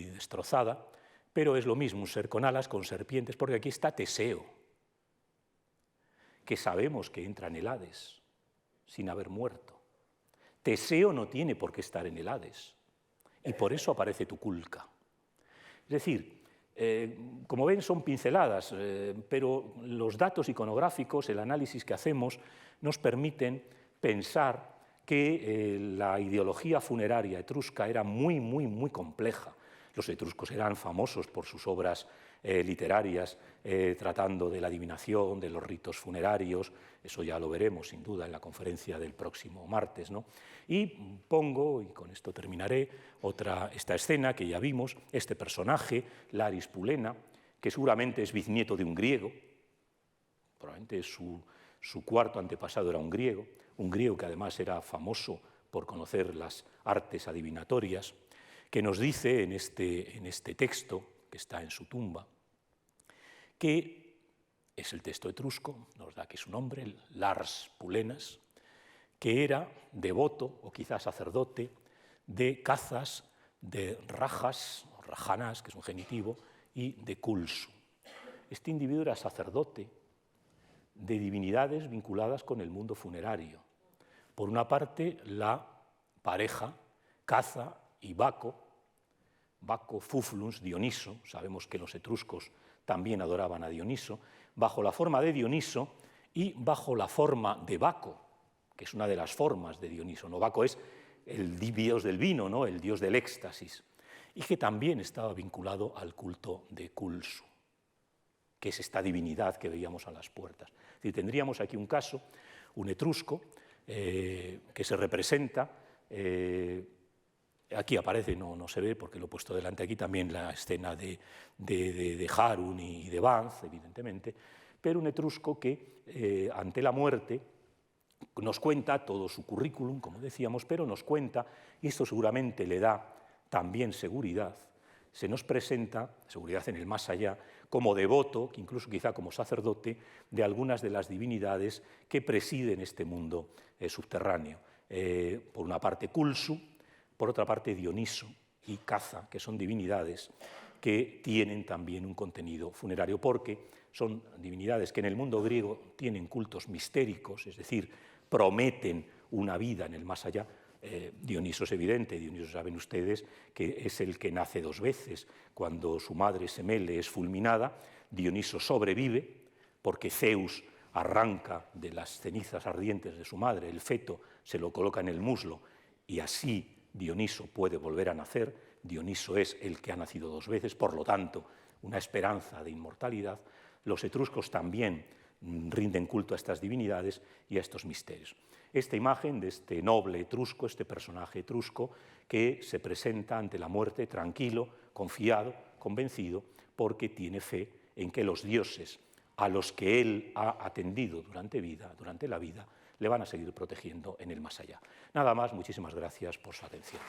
destrozada, pero es lo mismo, un ser con alas, con serpientes, porque aquí está Teseo, que sabemos que entra en el Hades sin haber muerto. Teseo no tiene por qué estar en el Hades, y por eso aparece Tukulka. Es decir, como ven, son pinceladas, pero los datos iconográficos, el análisis que hacemos, nos permiten pensar que la ideología funeraria etrusca era muy compleja. Los etruscos eran famosos por sus obras literarias tratando de la adivinación, de los ritos funerarios, eso ya lo veremos sin duda en la conferencia del próximo martes, ¿no? Y pongo, y con esto terminaré, esta escena que ya vimos, este personaje, Laris Pulena, que seguramente es bisnieto de un griego, probablemente su cuarto antepasado era un griego que además era famoso por conocer las artes adivinatorias, que nos dice en este texto, que está en su tumba, que es el texto etrusco, nos da aquí su nombre, Lars Pulenas, que era devoto o quizás sacerdote de Cazas, de Rajas, o Rajanas, que es un genitivo, y de Kulsu. Este individuo era sacerdote de divinidades vinculadas con el mundo funerario. Por una parte, la pareja Caza y Baco Fufluns, Dioniso, sabemos que los etruscos también adoraban a Dioniso, bajo la forma de Dioniso y bajo la forma de Baco, que es una de las formas de Dioniso, ¿no? Baco es el dios del vino, ¿no? El dios del éxtasis, y que también estaba vinculado al culto de Kulsu, que es esta divinidad que veíamos a las puertas. Es decir, tendríamos aquí un caso, un etrusco, que se representa, aquí aparece, no se ve porque lo he puesto delante aquí también la escena de Harun y de Banz, evidentemente, pero un etrusco que ante la muerte nos cuenta todo su currículum, como decíamos, pero nos cuenta, y esto seguramente le da también seguridad, se nos presenta, seguridad en el más allá, como devoto, incluso quizá como sacerdote, de algunas de las divinidades que presiden este mundo subterráneo. Por una parte Kulsu, por otra parte Dioniso y Caza, que son divinidades que tienen también un contenido funerario, porque son divinidades que en el mundo griego tienen cultos mistéricos, es decir, prometen una vida en el más allá. Dioniso es evidente, Dioniso saben ustedes que es el que nace dos veces. Cuando su madre Semele es fulminada, Dioniso sobrevive porque Zeus arranca de las cenizas ardientes de su madre el feto, se lo coloca en el muslo y así Dioniso puede volver a nacer. Dioniso es el que ha nacido dos veces, por lo tanto, una esperanza de inmortalidad. Los etruscos también rinden culto a estas divinidades y a estos misterios. Esta imagen de este noble etrusco, este personaje etrusco, que se presenta ante la muerte tranquilo, confiado, convencido, porque tiene fe en que los dioses a los que él ha atendido durante la vida, le van a seguir protegiendo en el más allá. Nada más, muchísimas gracias por su atención.